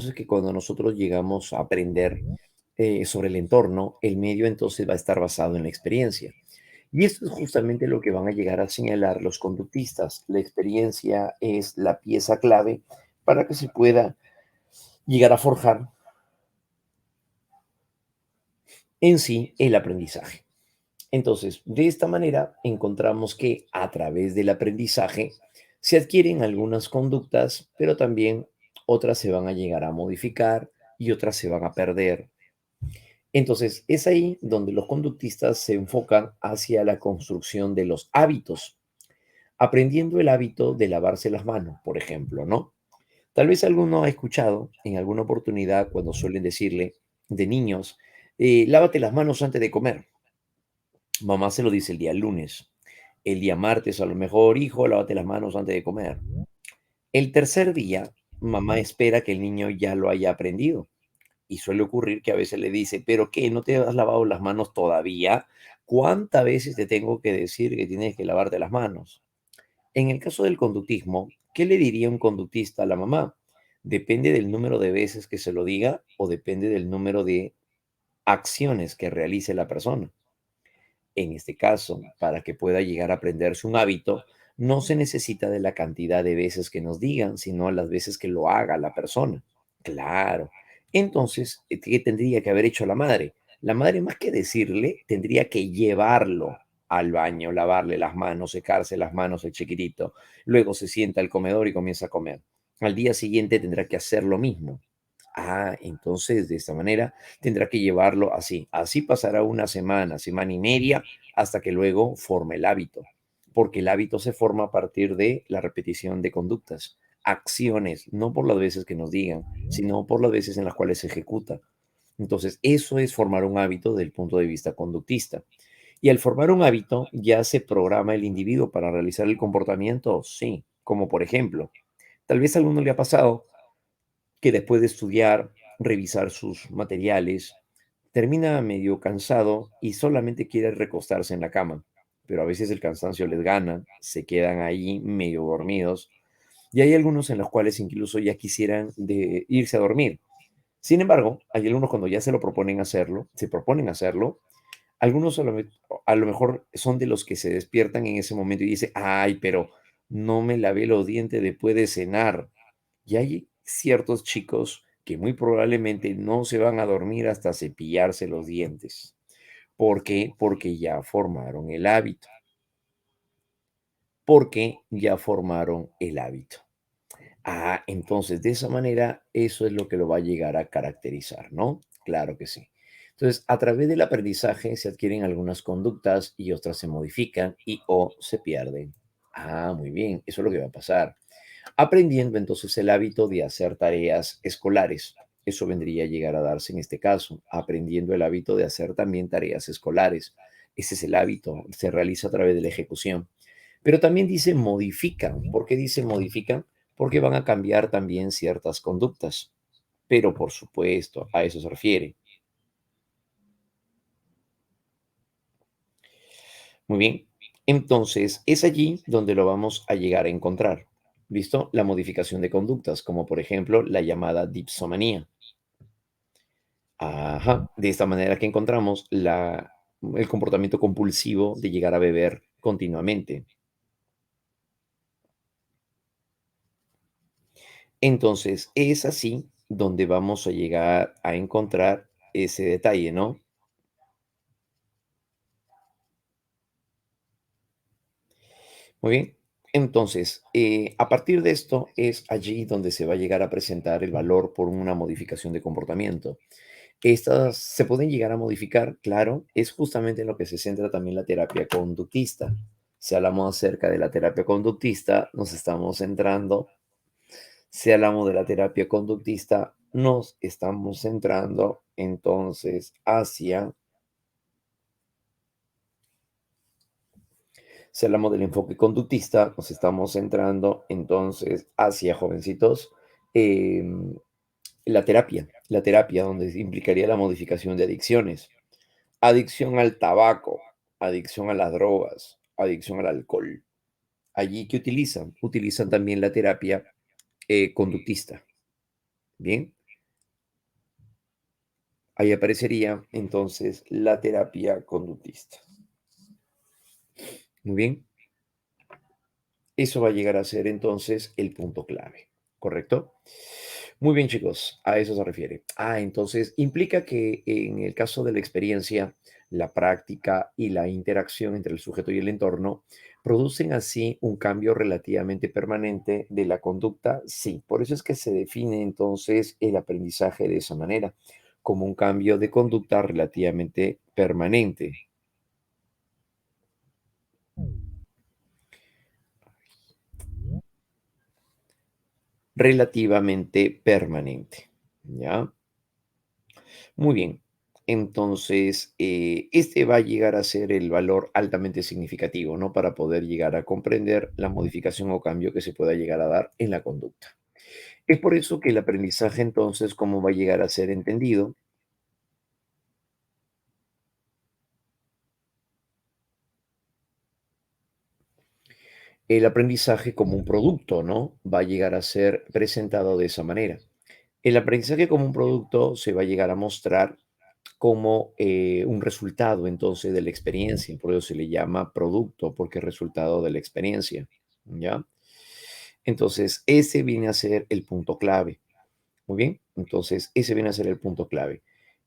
es que cuando nosotros llegamos a aprender sobre el entorno, el medio entonces va a estar basado en la experiencia. Y esto es justamente lo que van a llegar a señalar los conductistas. La experiencia es la pieza clave para que se pueda llegar a forjar en sí el aprendizaje. Entonces, de esta manera encontramos que a través del aprendizaje se adquieren algunas conductas, pero también otras se van a llegar a modificar y otras se van a perder. Entonces, es ahí donde los conductistas se enfocan hacia la construcción de los hábitos, aprendiendo el hábito de lavarse las manos, por ejemplo, ¿no? Tal vez alguno ha escuchado en alguna oportunidad cuando suelen decirle de niños, lávate las manos antes de comer. Mamá se lo dice el día lunes. El día martes, a lo mejor, hijo, lávate las manos antes de comer. El tercer día, mamá espera que el niño ya lo haya aprendido. Y suele ocurrir que a veces le dice, ¿pero qué? ¿No te has lavado las manos todavía? ¿Cuántas veces te tengo que decir que tienes que lavarte las manos? En el caso del conductismo, ¿qué le diría un conductista a la mamá? ¿Depende del número de veces que se lo diga o depende del número de acciones que realice la persona? En este caso, para que pueda llegar a aprenderse un hábito, no se necesita de la cantidad de veces que nos digan, sino las veces que lo haga la persona. Claro. Entonces, ¿qué tendría que haber hecho la madre? La madre, más que decirle, tendría que llevarlo al baño, lavarle las manos, secarse las manos el chiquitito. Luego se sienta al comedor y comienza a comer. Al día siguiente tendrá que hacer lo mismo. Ah, entonces de esta manera tendrá que llevarlo así. Así pasará una semana, semana y media, hasta que luego forme el hábito, porque el hábito se forma a partir de la repetición de conductas, acciones, no por las veces que nos digan, sino por las veces en las cuales se ejecuta. Entonces, eso es formar un hábito desde el punto de vista conductista. Y al formar un hábito, ya se programa el individuo para realizar el comportamiento, sí, como por ejemplo, tal vez a alguno le ha pasado que después de estudiar, revisar sus materiales, termina medio cansado y solamente quiere recostarse en la cama, pero a veces el cansancio les gana, se quedan ahí medio dormidos y hay algunos en los cuales incluso ya quisieran de irse a dormir. Sin embargo, hay algunos cuando ya se lo proponen hacerlo, se proponen hacerlo, algunos a lo mejor son de los que se despiertan en ese momento y dicen, ay, pero no me lavé los dientes después de cenar. Y hay ciertos chicos que muy probablemente no se van a dormir hasta cepillarse los dientes. ¿Por qué? Porque ya formaron el hábito. Porque ya formaron el hábito. Ah, entonces de esa manera eso es lo que lo va a llegar a caracterizar, ¿no? Claro que sí. Entonces, a través del aprendizaje se adquieren algunas conductas y otras se modifican y o se pierden. Ah, muy bien, eso es lo que va a pasar. Aprendiendo entonces el hábito de hacer tareas escolares. Eso vendría a llegar a darse en este caso, aprendiendo el hábito de hacer también tareas escolares. Ese es el hábito, se realiza a través de la ejecución. Pero también dice modifican. ¿Por qué dice modifican? Porque van a cambiar también ciertas conductas. Pero por supuesto, a eso se refiere. Muy bien. Entonces, es allí donde lo vamos a llegar a encontrar. ¿Listo? La modificación de conductas, como por ejemplo la llamada dipsomanía. Ajá, de esta manera que encontramos el comportamiento compulsivo de llegar a beber continuamente. Entonces, es así donde vamos a llegar a encontrar ese detalle, ¿no? Muy bien. Entonces, a partir de esto es allí donde se va a llegar a presentar el valor por una modificación de comportamiento. Estas se pueden llegar a modificar, claro, es justamente en lo que se centra también la terapia conductista. Si hablamos acerca de la terapia conductista, nos estamos centrando, si hablamos de la terapia conductista, nos estamos centrando entonces hacia, si hablamos del enfoque conductista, nos estamos centrando entonces hacia jovencitos, em, la terapia donde implicaría la modificación de adicciones. Adicción al tabaco, adicción a las drogas, adicción al alcohol. Allí, ¿qué utilizan? Utilizan también la terapia conductista. Bien. Ahí aparecería entonces la terapia conductista. Muy bien, eso va a llegar a ser entonces el punto clave, ¿correcto? Muy bien, chicos, a eso se refiere. Entonces implica que en el caso de la experiencia, la práctica y la interacción entre el sujeto y el entorno producen así un cambio relativamente permanente de la conducta. Sí, por eso es que se define entonces el aprendizaje de esa manera, como un cambio de conducta relativamente permanente. Relativamente permanente, ¿ya? Muy bien. Entonces, este va a llegar a ser el valor altamente significativo, ¿no? Para poder llegar a comprender la modificación o cambio que se pueda llegar a dar en la conducta. Es por eso que el aprendizaje, entonces, ¿cómo va a llegar a ser entendido? El aprendizaje como un producto, ¿no? Va a llegar a ser presentado de esa manera. El aprendizaje como un producto se va a llegar a mostrar como un resultado entonces de la experiencia, por eso se le llama producto, porque es resultado de la experiencia, ¿ya? Entonces, ese viene a ser el punto clave. Muy bien, entonces ese viene a ser el punto clave.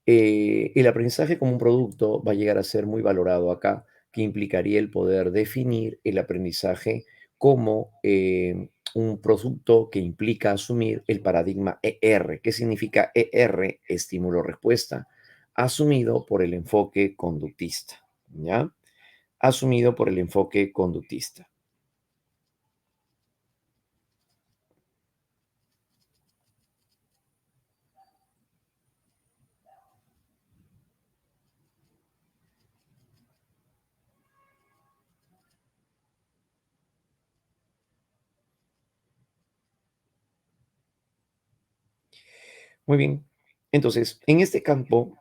El aprendizaje como un producto va a llegar a ser muy valorado acá, que implicaría el poder definir el aprendizaje como un producto que implica asumir el paradigma ER. ¿Qué significa ER? Estímulo-respuesta, asumido por el enfoque conductista, ¿ya? Asumido por el enfoque conductista. Muy bien. Entonces, en este campo,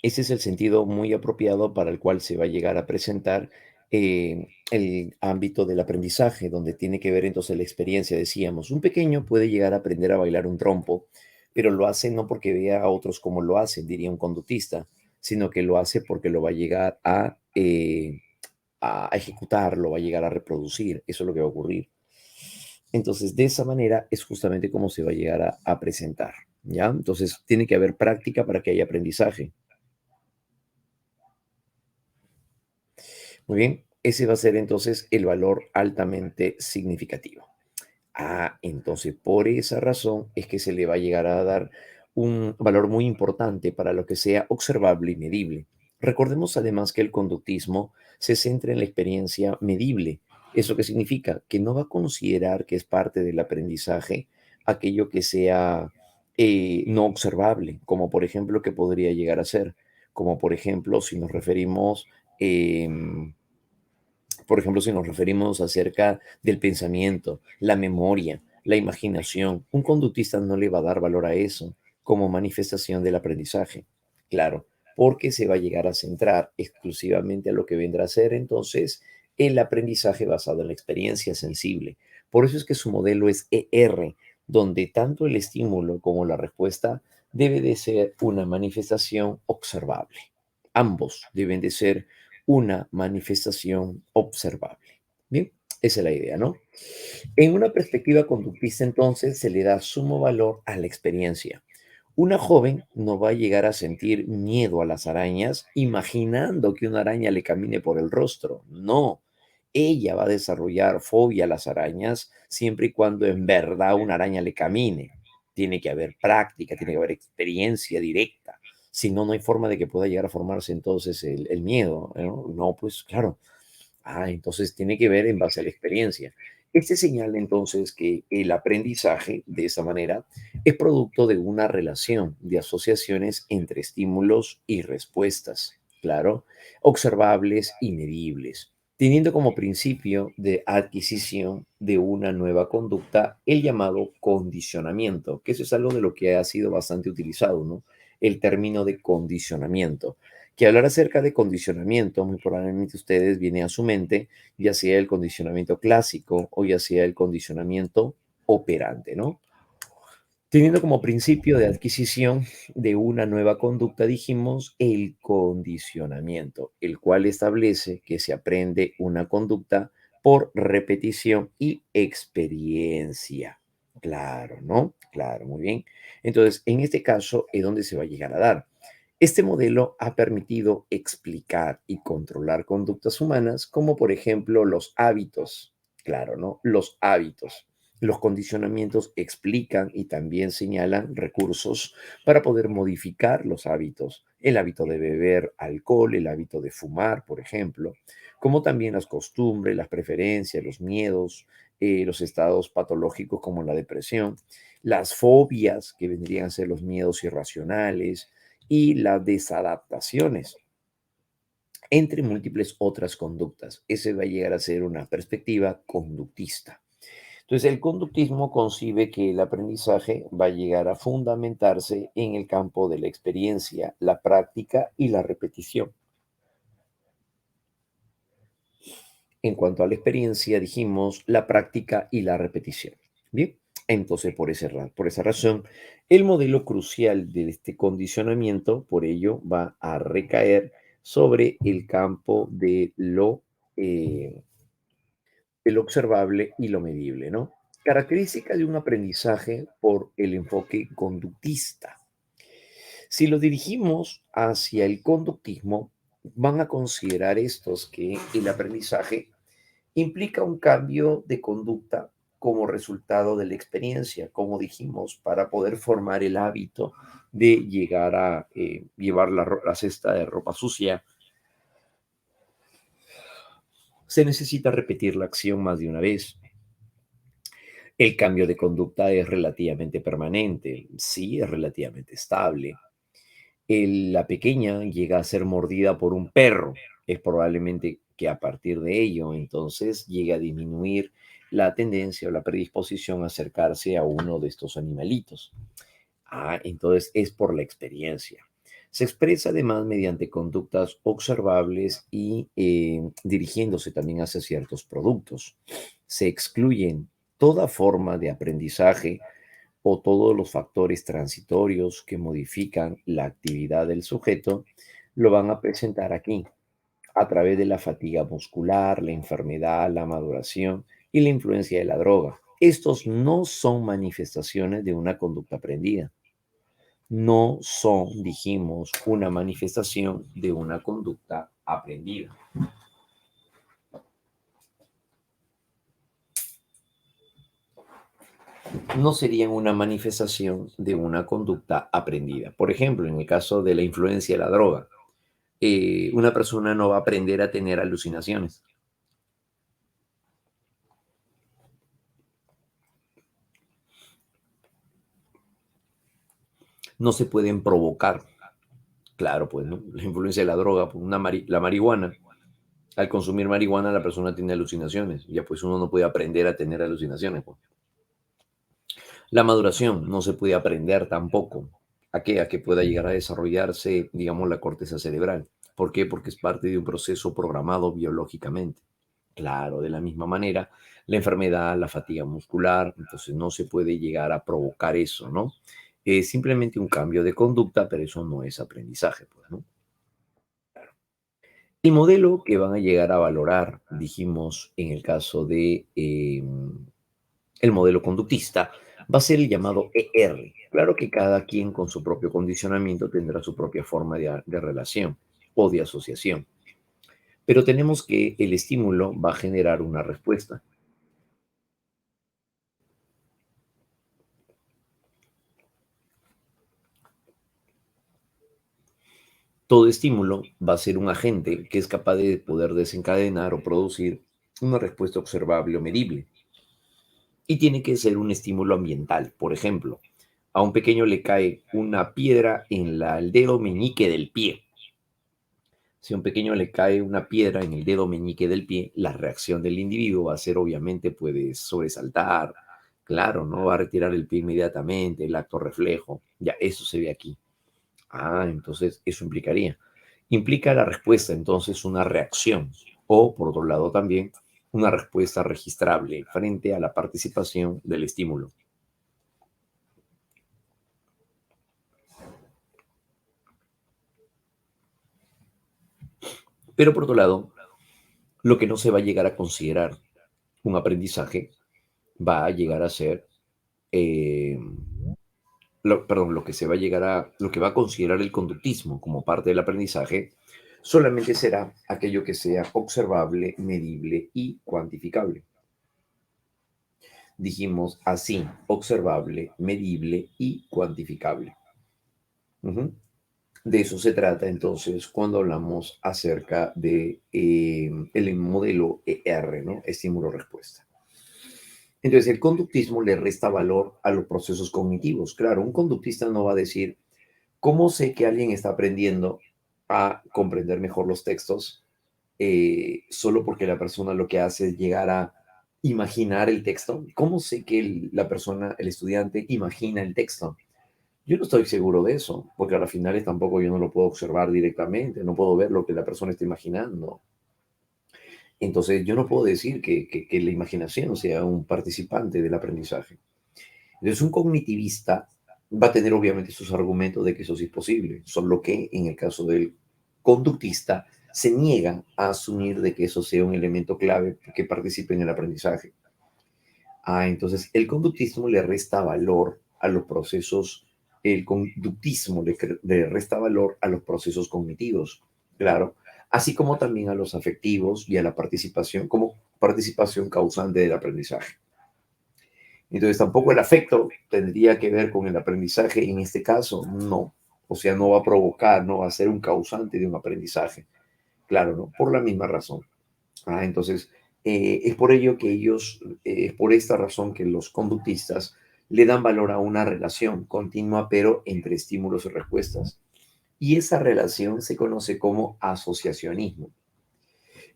ese es el sentido muy apropiado para el cual se va a llegar a presentar el ámbito del aprendizaje, donde tiene que ver entonces la experiencia. Decíamos, un pequeño puede llegar a aprender a bailar un trompo, pero lo hace no porque vea a otros como lo hacen, diría un conductista, sino que lo hace porque lo va a llegar a ejecutar, lo va a llegar a reproducir. Eso es lo que va a ocurrir. Entonces, de esa manera es justamente como se va a llegar a presentar, ¿ya? Entonces, tiene que haber práctica para que haya aprendizaje. Muy bien, ese va a ser entonces el valor altamente significativo. Entonces por esa razón es que se le va a llegar a dar un valor muy importante para lo que sea observable y medible. Recordemos además que el conductismo se centra en la experiencia medible. ¿Eso qué significa? Que no va a considerar que es parte del aprendizaje aquello que sea no observable, como por ejemplo que podría llegar a ser, como por ejemplo si nos referimos por ejemplo, si nos referimos acerca del pensamiento, la memoria, la imaginación, un conductista no le va a dar valor a eso como manifestación del aprendizaje. Claro, porque se va a llegar a centrar exclusivamente a lo que vendrá a ser entonces el aprendizaje basado en la experiencia sensible. Por eso es que su modelo es ER, donde tanto el estímulo como la respuesta debe de ser una manifestación observable. Ambos deben de ser una manifestación observable. Bien, esa es la idea, ¿no? En una perspectiva conductista, entonces, se le da sumo valor a la experiencia. Una joven no va a llegar a sentir miedo a las arañas imaginando que una araña le camine por el rostro. No, ella va a desarrollar fobia a las arañas siempre y cuando en verdad una araña le camine. Tiene que haber práctica, tiene que haber experiencia directa. Si no, no hay forma de que pueda llegar a formarse entonces el miedo, ¿no? No, pues claro. Entonces tiene que ver en base a la experiencia. Este señala entonces que el aprendizaje, de esa manera, es producto de una relación de asociaciones entre estímulos y respuestas, claro, observables y medibles, teniendo como principio de adquisición de una nueva conducta el llamado condicionamiento, que eso es algo de lo que ha sido bastante utilizado, ¿no? El término de condicionamiento que hablar acerca de condicionamiento, muy probablemente ustedes viene a su mente, ya sea el condicionamiento clásico o ya sea el condicionamiento operante, ¿no? Teniendo como principio de adquisición de una nueva conducta, dijimos el condicionamiento, el cual establece que se aprende una conducta por repetición y experiencia. Claro, ¿no? Claro, muy bien. Entonces, en este caso es donde se va a llegar a dar. Este modelo ha permitido explicar y controlar conductas humanas, como por ejemplo los hábitos. Claro, ¿no? Los hábitos. Los condicionamientos explican y también señalan recursos para poder modificar los hábitos. El hábito de beber alcohol, el hábito de fumar, por ejemplo, como también las costumbres, las preferencias, los miedos, los estados patológicos como la depresión, las fobias, que vendrían a ser los miedos irracionales, y las desadaptaciones, entre múltiples otras conductas. Ese va a llegar a ser una perspectiva conductista. Entonces, el conductismo concibe que el aprendizaje va a llegar a fundamentarse en el campo de la experiencia, la práctica y la repetición. En cuanto a la experiencia, dijimos la práctica y la repetición. Bien, entonces por esa razón, el modelo crucial de este condicionamiento, por ello, va a recaer sobre el campo de lo observable y lo medible, ¿no? Característica de un aprendizaje por el enfoque conductista. Si lo dirigimos hacia el conductismo, van a considerar estos que el aprendizaje implica un cambio de conducta como resultado de la experiencia, como dijimos, para poder formar el hábito de llegar a llevar la cesta de ropa sucia, se necesita repetir la acción más de una vez. El cambio de conducta es relativamente permanente, sí, es relativamente estable. La pequeña llega a ser mordida por un perro. Es probablemente que a partir de ello, entonces, llegue a disminuir la tendencia o la predisposición a acercarse a uno de estos animalitos. Entonces es por la experiencia. Se expresa además mediante conductas observables y dirigiéndose también hacia ciertos productos. Se excluyen toda forma de aprendizaje o todos los factores transitorios que modifican la actividad del sujeto, lo van a presentar aquí a través de la fatiga muscular, la enfermedad, la maduración y la influencia de la droga. Estos no son manifestaciones de una conducta aprendida. No son, dijimos, una manifestación de una conducta aprendida. No serían una manifestación de una conducta aprendida. Por ejemplo, en el caso de la influencia de la droga, una persona no va a aprender a tener alucinaciones. No se pueden provocar. Claro, pues, ¿no? La influencia de la droga, pues, la marihuana. Al consumir marihuana, la persona tiene alucinaciones. Ya, pues, uno no puede aprender a tener alucinaciones, pues. La maduración no se puede aprender tampoco. ¿A qué? A que pueda llegar a desarrollarse, digamos, la corteza cerebral. ¿Por qué? Porque es parte de un proceso programado biológicamente. Claro, de la misma manera, la enfermedad, la fatiga muscular, entonces no se puede llegar a provocar eso, ¿no? Es simplemente un cambio de conducta, pero eso no es aprendizaje, pues, ¿no? El modelo que van a llegar a valorar, dijimos en el caso de el modelo conductista, va a ser el llamado ER. Claro que cada quien con su propio condicionamiento tendrá su propia forma de relación o de asociación, pero tenemos que el estímulo va a generar una respuesta. Todo estímulo va a ser un agente que es capaz de poder desencadenar o producir una respuesta observable o medible. Y tiene que ser un estímulo ambiental. Por ejemplo, a un pequeño le cae una piedra en el dedo meñique del pie. Si a un pequeño le cae una piedra en el dedo meñique del pie, la reacción del individuo va a ser obviamente puede sobresaltar, claro, no va a retirar el pie inmediatamente, el acto reflejo, ya eso se ve aquí. Entonces eso implica la respuesta, entonces una reacción o por otro lado también una respuesta registrable frente a la participación del estímulo. Pero por otro lado, lo que no se va a llegar a considerar un aprendizaje va a llegar a ser, eh, perdón, lo que se va a llegar a, lo que va a considerar el conductismo como parte del aprendizaje, solamente será aquello que sea observable, medible y cuantificable. Dijimos así: observable, medible y cuantificable. Ujú. De eso se trata entonces cuando hablamos acerca de el modelo ER, ¿no? Estímulo-respuesta. Entonces, el conductismo le resta valor a los procesos cognitivos. Claro, un conductista no va a decir: ¿cómo sé que alguien está aprendiendo a comprender mejor los textos? Solo porque la persona lo que hace es llegar a imaginar el texto. ¿Cómo sé que la persona, el estudiante, imagina el texto? Yo no estoy seguro de eso, porque a las finales tampoco yo no lo puedo observar directamente, no puedo ver lo que la persona está imaginando. Entonces, yo no puedo decir que la imaginación sea un participante del aprendizaje. Entonces, un cognitivista va a tener obviamente sus argumentos de que eso sí es posible, solo que en el caso del conductista se niega a asumir de que eso sea un elemento clave que participe en el aprendizaje. Entonces el conductismo le resta valor a los procesos, el conductismo le resta valor a los procesos cognitivos, claro, así como también a los afectivos y a la participación como participación causante del aprendizaje. Entonces tampoco el afecto tendría que ver con el aprendizaje en este caso, no. O sea, no va a provocar, no va a ser un causante de un aprendizaje. Claro, ¿no? Por la misma razón. Entonces, es por ello que ellos, es por esta razón que los conductistas le dan valor a una relación continua, pero entre estímulos y respuestas. Y esa relación se conoce como asociacionismo.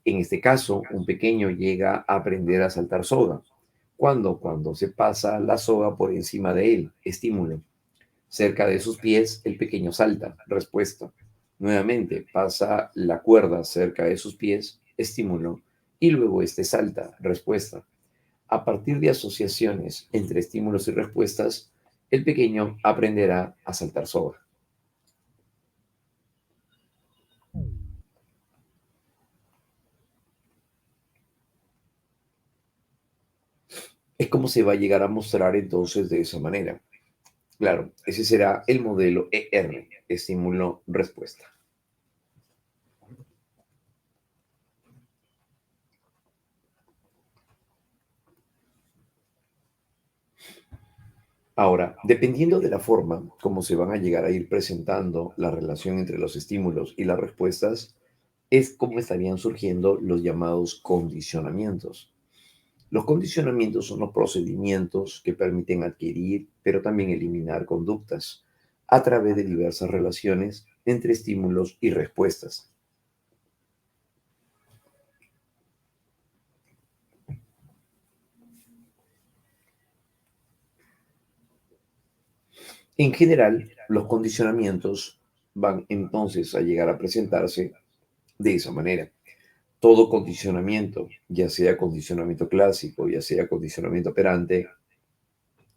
En este caso, un pequeño llega a aprender a saltar soga. ¿Cuándo? Cuando se pasa la soga por encima de él, estímulo. Cerca de sus pies, el pequeño salta, respuesta. Nuevamente, pasa la cuerda cerca de sus pies, estímulo, y luego este salta, respuesta. A partir de asociaciones entre estímulos y respuestas, el pequeño aprenderá a saltar soga. Es como se va a llegar a mostrar entonces de esa manera. Claro, ese será el modelo ER, estímulo-respuesta. Ahora, dependiendo de la forma como se van a llegar a ir presentando la relación entre los estímulos y las respuestas, es como estarían surgiendo los llamados condicionamientos. Los condicionamientos son los procedimientos que permiten adquirir, pero también eliminar conductas a través de diversas relaciones entre estímulos y respuestas. En general, los condicionamientos van entonces a llegar a presentarse de esa manera. Todo condicionamiento, ya sea condicionamiento clásico, ya sea condicionamiento operante,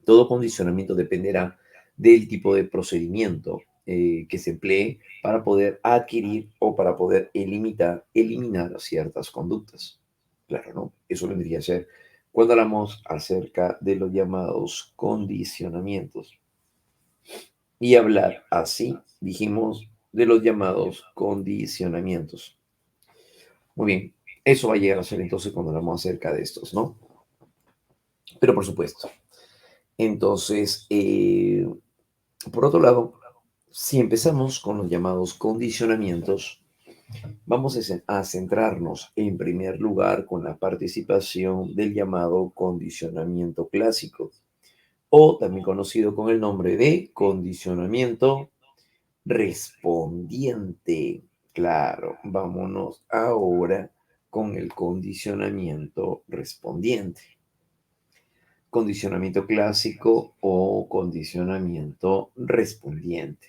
todo condicionamiento dependerá del tipo de procedimiento que se emplee para poder adquirir o para poder eliminar ciertas conductas. Claro, ¿no? Eso vendría a ser cuando hablamos acerca de los llamados condicionamientos. Y hablar así, dijimos, de los llamados condicionamientos. Muy bien, eso va a llegar a ser entonces cuando hablamos acerca de estos, ¿no? Pero por supuesto. Entonces, por otro lado, si empezamos con los llamados condicionamientos, vamos a centrarnos en primer lugar con la participación del llamado condicionamiento clásico, o también conocido con el nombre de condicionamiento respondiente. Claro, vámonos ahora con el condicionamiento respondiente. Condicionamiento clásico o condicionamiento respondiente.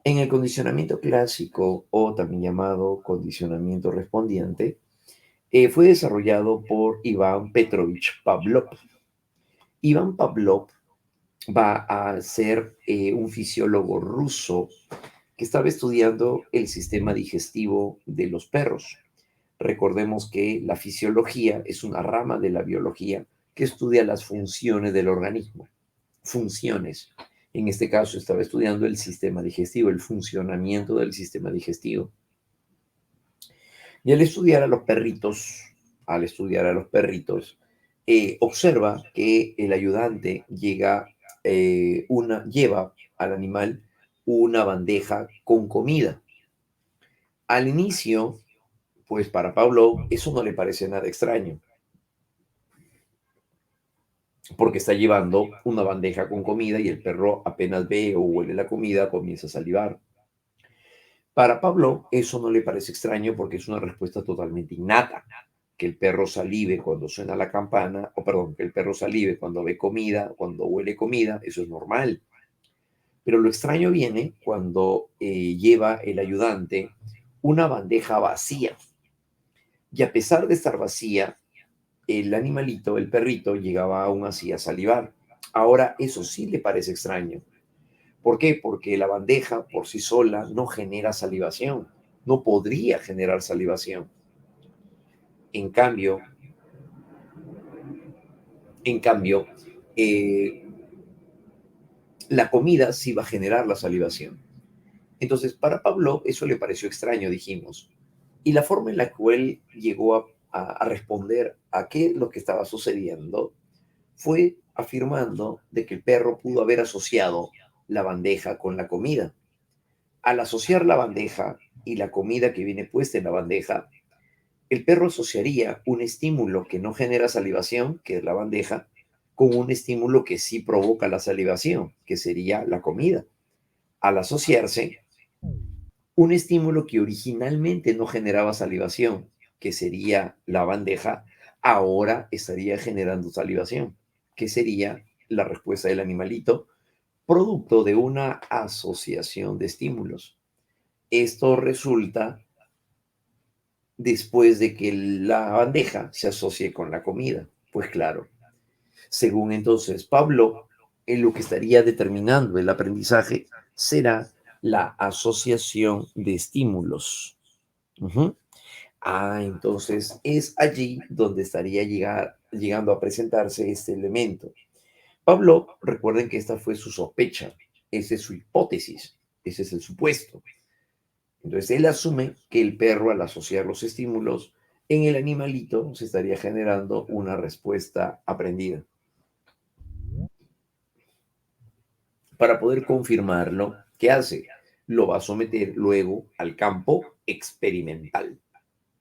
En el condicionamiento clásico, o también llamado condicionamiento respondiente, fue desarrollado por Iván Petrovich Pavlov. Iván Pavlov va a ser un fisiólogo ruso que estaba estudiando el sistema digestivo de los perros. Recordemos que la fisiología es una rama de la biología que estudia las funciones del organismo. Funciones. En este caso estaba estudiando el sistema digestivo, el funcionamiento del sistema digestivo. Y al estudiar a los perritos, observa que el ayudante lleva al animal una bandeja con comida. Al inicio, pues para Pablo eso no le parece nada extraño, porque está llevando una bandeja con comida y el perro apenas ve o huele la comida, comienza a salivar. Para Pablo eso no le parece extraño porque es una respuesta totalmente innata. Que el perro salive cuando suena la campana, o perdón, que el perro salive cuando ve comida, cuando huele comida, eso es normal. Pero lo extraño viene cuando lleva el ayudante una bandeja vacía. Y a pesar de estar vacía, el animalito, el perrito, llegaba aún así a salivar. Ahora, eso sí le parece extraño. ¿Por qué? Porque la bandeja por sí sola no genera salivación, no podría generar salivación. En cambio, en cambio, eh, la comida sí va a generar la salivación. Entonces, para Pablo eso le pareció extraño, dijimos. Y la forma en la que él llegó a responder a qué es lo que estaba sucediendo fue afirmando de que el perro pudo haber asociado la bandeja con la comida. Al asociar la bandeja y la comida que viene puesta en la bandeja, el perro asociaría un estímulo que no genera salivación, que es la bandeja, con un estímulo que sí provoca la salivación, que sería la comida. Al asociarse, un estímulo que originalmente no generaba salivación, que sería la bandeja, ahora estaría generando salivación, que sería la respuesta del animalito, producto de una asociación de estímulos. Esto resulta después de que la bandeja se asocie con la comida. Pues claro, según entonces Pablo, en lo que estaría determinando el aprendizaje será la asociación de estímulos. Ujú. Entonces es allí donde estaría llegando a presentarse este elemento. Pablo, recuerden que esta fue su sospecha, esa es su hipótesis, ese es el supuesto. Entonces él asume que el perro, al asociar los estímulos en el animalito, se estaría generando una respuesta aprendida. Para poder confirmarlo, ¿qué hace? Lo va a someter luego al campo experimental.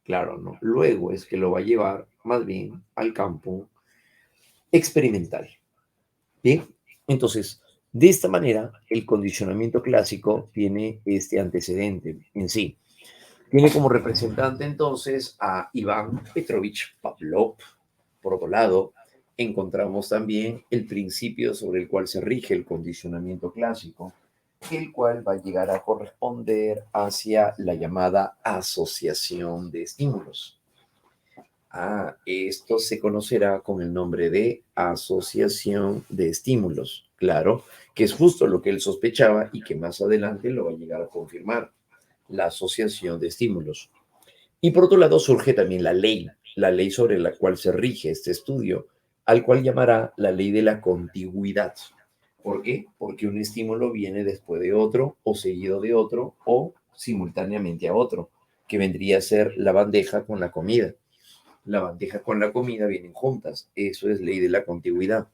Claro, ¿no? Luego es que lo va a llevar más bien al campo experimental. Bien, entonces, de esta manera, el condicionamiento clásico tiene este antecedente en sí. Tiene como representante entonces a Iván Petrovich Pavlov. Por otro lado, encontramos también el principio sobre el cual se rige el condicionamiento clásico, el cual va a llegar a corresponder hacia la llamada asociación de estímulos. Esto se conocerá con el nombre de asociación de estímulos. Claro, que es justo lo que él sospechaba y que más adelante lo va a llegar a confirmar, la asociación de estímulos. Y por otro lado surge también la ley sobre la cual se rige este estudio, al cual llamará la ley de la contigüidad. ¿Por qué? Porque un estímulo viene después de otro, o seguido de otro, o simultáneamente a otro, que vendría a ser la bandeja con la comida. La bandeja con la comida vienen juntas, eso es ley de la contigüidad.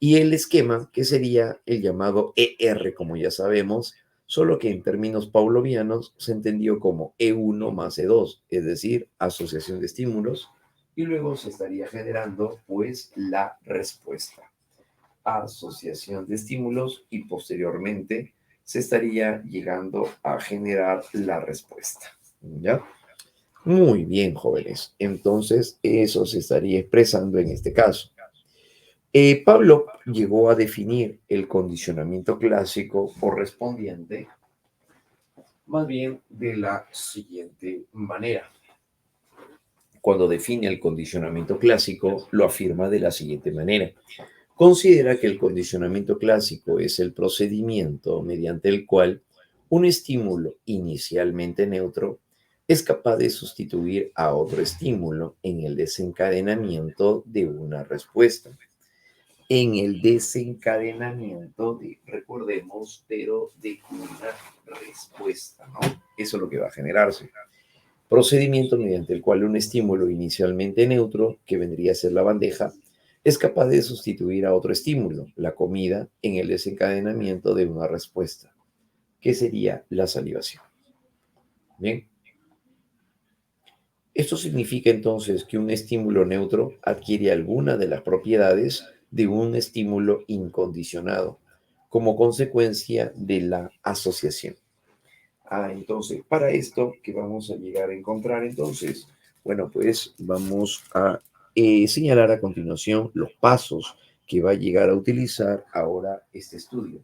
Y el esquema, que sería el llamado ER, como ya sabemos, solo que en términos pavlovianos se entendió como E1 más E2, es decir, asociación de estímulos, y luego se estaría generando pues la respuesta. Asociación de estímulos y posteriormente se estaría llegando a generar la respuesta. ¿Ya? Muy bien, jóvenes. Entonces, eso se estaría expresando en este caso. Pablo llegó a definir el condicionamiento clásico correspondiente más bien de la siguiente manera. Cuando define el condicionamiento clásico, lo afirma de la siguiente manera. Considera que el condicionamiento clásico es el procedimiento mediante el cual Un estímulo inicialmente neutro es capaz de sustituir a otro estímulo en el desencadenamiento de una respuesta. En el desencadenamiento de, recordemos, pero de una respuesta, ¿no? Eso es lo que va a generarse. Procedimiento mediante el cual un estímulo inicialmente neutro, que vendría a ser la bandeja, es capaz de sustituir a otro estímulo, la comida, en el desencadenamiento de una respuesta, que sería la salivación. Bien, esto significa entonces que un estímulo neutro adquiere alguna de las propiedades de un estímulo incondicionado como consecuencia de la asociación. Entonces, para esto, ¿qué vamos a llegar a encontrar entonces? Bueno, pues vamos a señalar a continuación los pasos que va a llegar a utilizar ahora este estudio.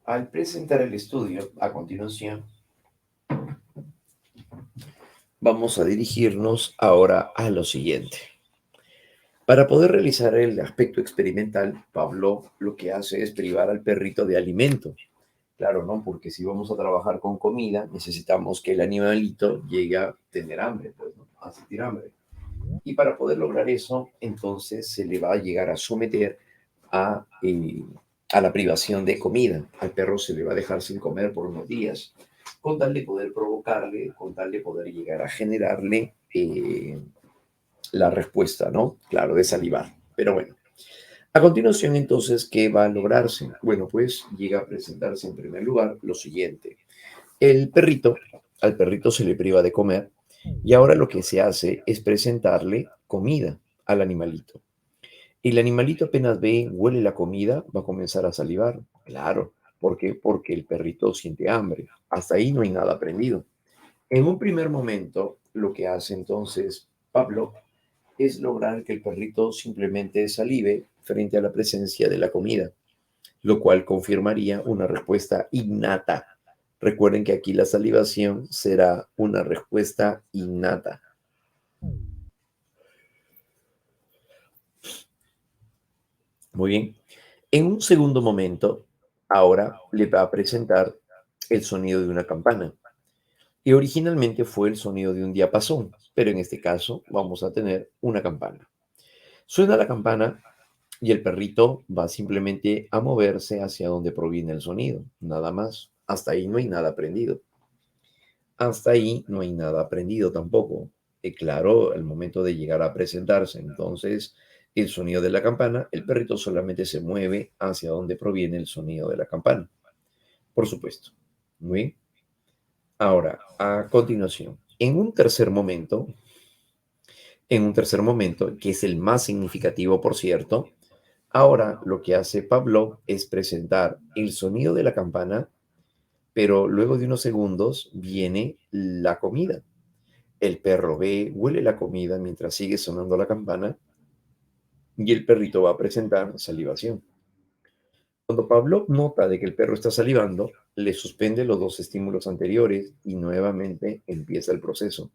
Al presentar el estudio, a continuación, vamos a dirigirnos ahora a lo siguiente. Para poder realizar el aspecto experimental, Pablo lo que hace es privar al perrito de alimento. Claro, ¿no? Porque si vamos a trabajar con comida, necesitamos que el animalito llegue a tener hambre, pues, ¿no? A sentir hambre. Y para poder lograr eso, entonces se le va a llegar a someter a, eh, a la privación de comida. Al perro se le va a dejar sin comer por unos días, con tal de poder provocarle, con tal de poder llegar a generarle la respuesta, ¿no? Claro, de salivar. Pero bueno, a continuación, entonces, ¿qué va a lograrse? Bueno, pues llega a presentarse en primer lugar lo siguiente. El perrito, al perrito se le priva de comer y ahora lo que se hace es presentarle comida al animalito. El animalito apenas ve, huele la comida, va a comenzar a salivar. Claro, ¿por qué? Porque el perrito siente hambre. Hasta ahí no hay nada aprendido. En un primer momento, lo que hace entonces Pablo es lograr que el perrito simplemente salive frente a la presencia de la comida, lo cual confirmaría una respuesta innata. Recuerden que aquí la salivación será una respuesta innata. Muy bien. En un segundo momento, ahora le va a presentar el sonido de una campana, que originalmente fue el sonido de un diapasón, pero en este caso vamos a tener una campana. Suena la campana y el perrito va simplemente a moverse hacia donde proviene el sonido, nada más. Hasta ahí no hay nada aprendido. Hasta ahí no hay nada aprendido tampoco. Claro, al momento de llegar a presentarse, entonces, el sonido de la campana, el perrito solamente se mueve hacia donde proviene el sonido de la campana. Por supuesto. Muy bien. Ahora, a continuación, en un tercer momento, que es el más significativo, por cierto, ahora lo que hace Pablo es presentar el sonido de la campana, pero luego de unos segundos viene la comida. El perro ve, huele la comida mientras sigue sonando la campana y el perrito va a presentar salivación. Cuando Pablo nota de que el perro está salivando, le suspende los dos estímulos anteriores y nuevamente empieza el proceso.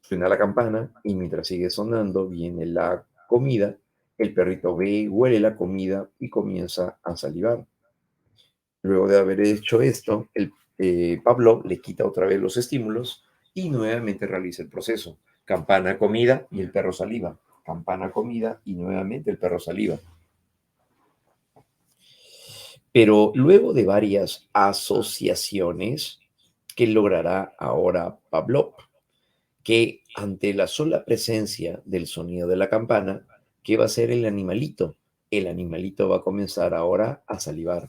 Suena la campana y mientras sigue sonando viene la comida. El perrito ve, huele la comida y comienza a salivar. Luego de haber hecho esto, Pablo le quita otra vez los estímulos y nuevamente realiza el proceso. Campana, comida y el perro saliva. Campana, comida y nuevamente el perro saliva. Pero luego de varias asociaciones, ¿qué logrará ahora Pavlov? Que ante la sola presencia del sonido de la campana, ¿qué va a hacer el animalito? El animalito va a comenzar ahora a salivar.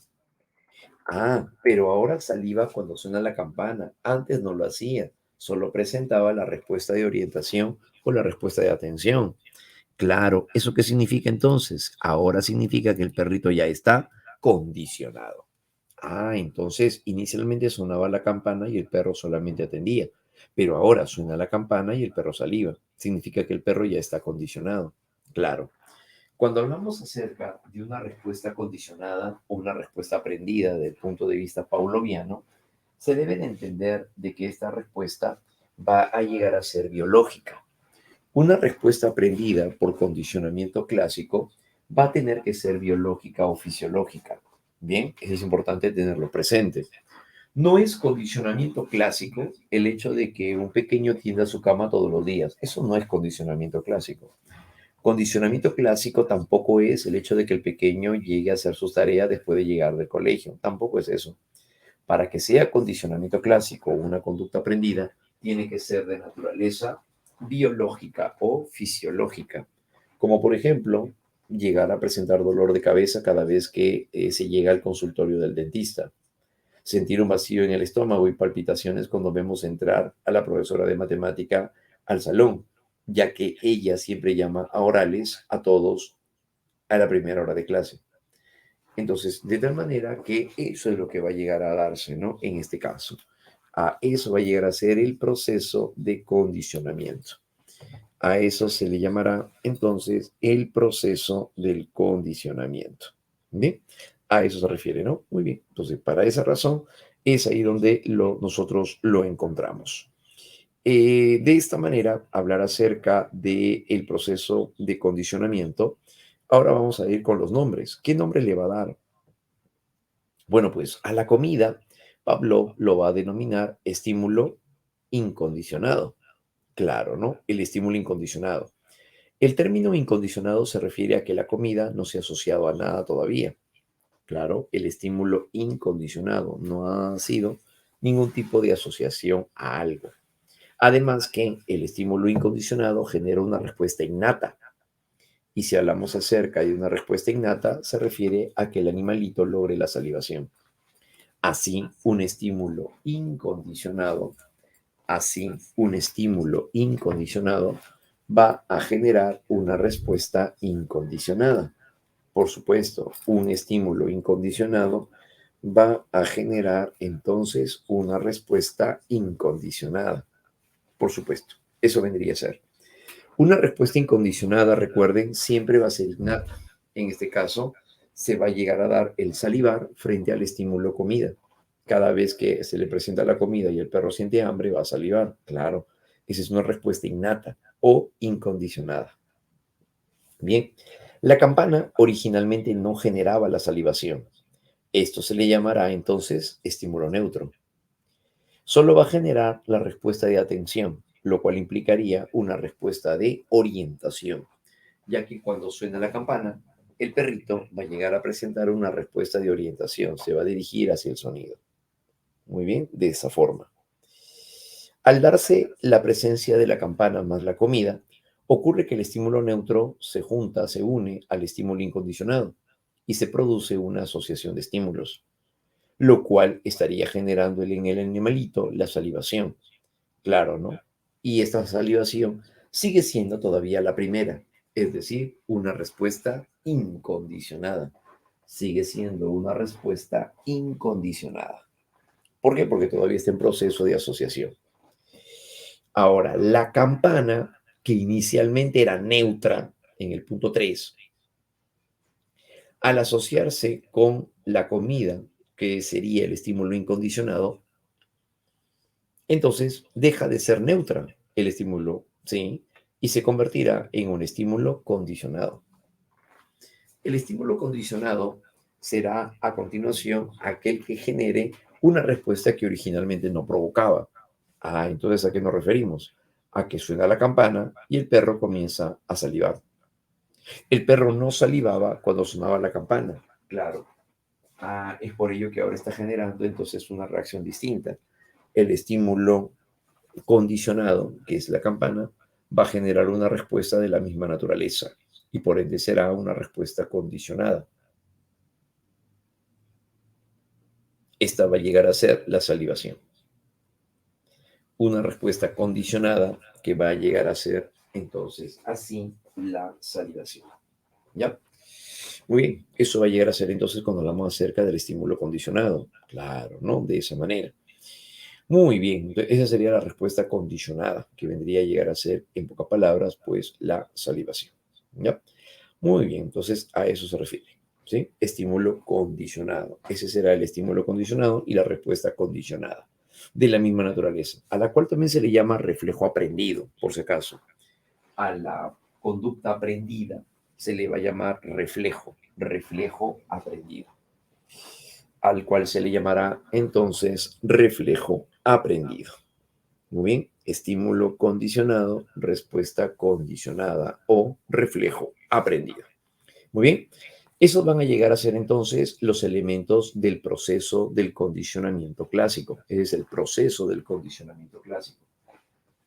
Pero ahora saliva cuando suena la campana. Antes no lo hacía. Solo presentaba la respuesta de orientación o la respuesta de atención. Claro, ¿eso qué significa entonces? Ahora significa que el perrito ya está condicionado. Entonces inicialmente sonaba la campana y el perro solamente atendía, pero ahora suena la campana y el perro saliva. Significa que el perro ya está condicionado. Claro. Cuando hablamos acerca de una respuesta condicionada o una respuesta aprendida desde el punto de vista pavloviano, se debe de entender de que esta respuesta va a llegar a ser biológica. Una respuesta aprendida por condicionamiento clásico va a tener que ser biológica o fisiológica. Bien, eso es importante tenerlo presente. No es condicionamiento clásico el hecho de que un pequeño tienda su cama todos los días. Eso no es condicionamiento clásico. Condicionamiento clásico tampoco es el hecho de que el pequeño llegue a hacer sus tareas después de llegar del colegio. Tampoco es eso. Para que sea condicionamiento clásico o una conducta aprendida, tiene que ser de naturaleza biológica o fisiológica. Como por ejemplo, llegar a presentar dolor de cabeza cada vez que se llega al consultorio del dentista, sentir un vacío en el estómago y palpitaciones cuando vemos entrar a la profesora de matemática al salón, ya que ella siempre llama a orales a todos a la primera hora de clase. Entonces, de tal manera que eso es lo que va a llegar a darse, ¿no? En este caso, a eso va a llegar a ser el proceso de condicionamiento. A eso se le llamará entonces el proceso del condicionamiento. ¿Bien? A eso se refiere, ¿no? Muy bien. Entonces, para esa razón, es ahí donde nosotros lo encontramos. De esta manera, hablar acerca del proceso de condicionamiento. Ahora vamos a ir con los nombres. ¿Qué nombre le va a dar? Bueno, pues a la comida, Pablo lo va a denominar estímulo incondicionado. Claro, ¿no? El estímulo incondicionado. El término incondicionado se refiere a que la comida no se ha asociado a nada todavía. Claro, el estímulo incondicionado no ha sido ningún tipo de asociación a algo. Además que el estímulo incondicionado genera una respuesta innata. Y si hablamos acerca de una respuesta innata, se refiere a que el animalito logre la salivación. Así, un estímulo incondicionado, así, un estímulo incondicionado va a generar una respuesta incondicionada. Por supuesto, un estímulo incondicionado va a generar entonces una respuesta incondicionada. Por supuesto, eso vendría a ser. Una respuesta incondicionada, recuerden, siempre va a ser innata. En este caso, se va a llegar a dar el salivar frente al estímulo comida. Cada vez que se le presenta la comida y el perro siente hambre, va a salivar. Claro, esa es una respuesta innata o incondicionada. Bien, la campana originalmente no generaba la salivación. Esto se le llamará entonces estímulo neutro. Solo va a generar la respuesta de atención, lo cual implicaría una respuesta de orientación, ya que cuando suena la campana, el perrito va a llegar a presentar una respuesta de orientación, se va a dirigir hacia el sonido. Muy bien, de esa forma. Al darse la presencia de la campana más la comida, ocurre que el estímulo neutro se junta, se une al estímulo incondicionado y se produce una asociación de estímulos, lo cual estaría generando en el animalito la salivación. Claro, ¿no? Y esta salivación sigue siendo todavía la primera, es decir, una respuesta incondicionada. Sigue siendo una respuesta incondicionada. ¿Por qué? Porque todavía está en proceso de asociación. Ahora, la campana, que inicialmente era neutra en el punto 3, al asociarse con la comida, que sería el estímulo incondicionado, entonces deja de ser neutra el estímulo, ¿sí? Y se convertirá en un estímulo condicionado. El estímulo condicionado será a continuación aquel que genere una respuesta que originalmente no provocaba. Entonces, ¿a qué nos referimos? A que suena la campana y el perro comienza a salivar. El perro no salivaba cuando sonaba la campana, claro. Es por ello que ahora está generando entonces una reacción distinta. El estímulo condicionado, que es la campana, va a generar una respuesta de la misma naturaleza y por ende será una respuesta condicionada. Esta va a llegar a ser la salivación. Una respuesta condicionada que va a llegar a ser entonces así la salivación. ¿Ya? Muy bien, eso va a llegar a ser entonces cuando hablamos acerca del estímulo condicionado. Claro, ¿no? De esa manera. Muy bien, entonces esa sería la respuesta condicionada, que vendría a llegar a ser, en pocas palabras, pues la salivación. ¿Ya? Muy bien, entonces a eso se refiere. ¿Sí? Estímulo condicionado. Ese será el estímulo condicionado y la respuesta condicionada, de la misma naturaleza, a la cual también se le llama reflejo aprendido, por si acaso. a la conducta aprendida se le va a llamar reflejo, reflejo aprendido, al cual se le llamará entonces reflejo aprendido. Muy bien, estímulo condicionado, respuesta condicionada o reflejo aprendido. Muy bien, esos van a llegar a ser entonces los elementos del proceso del condicionamiento clásico. Ese es el proceso del condicionamiento clásico.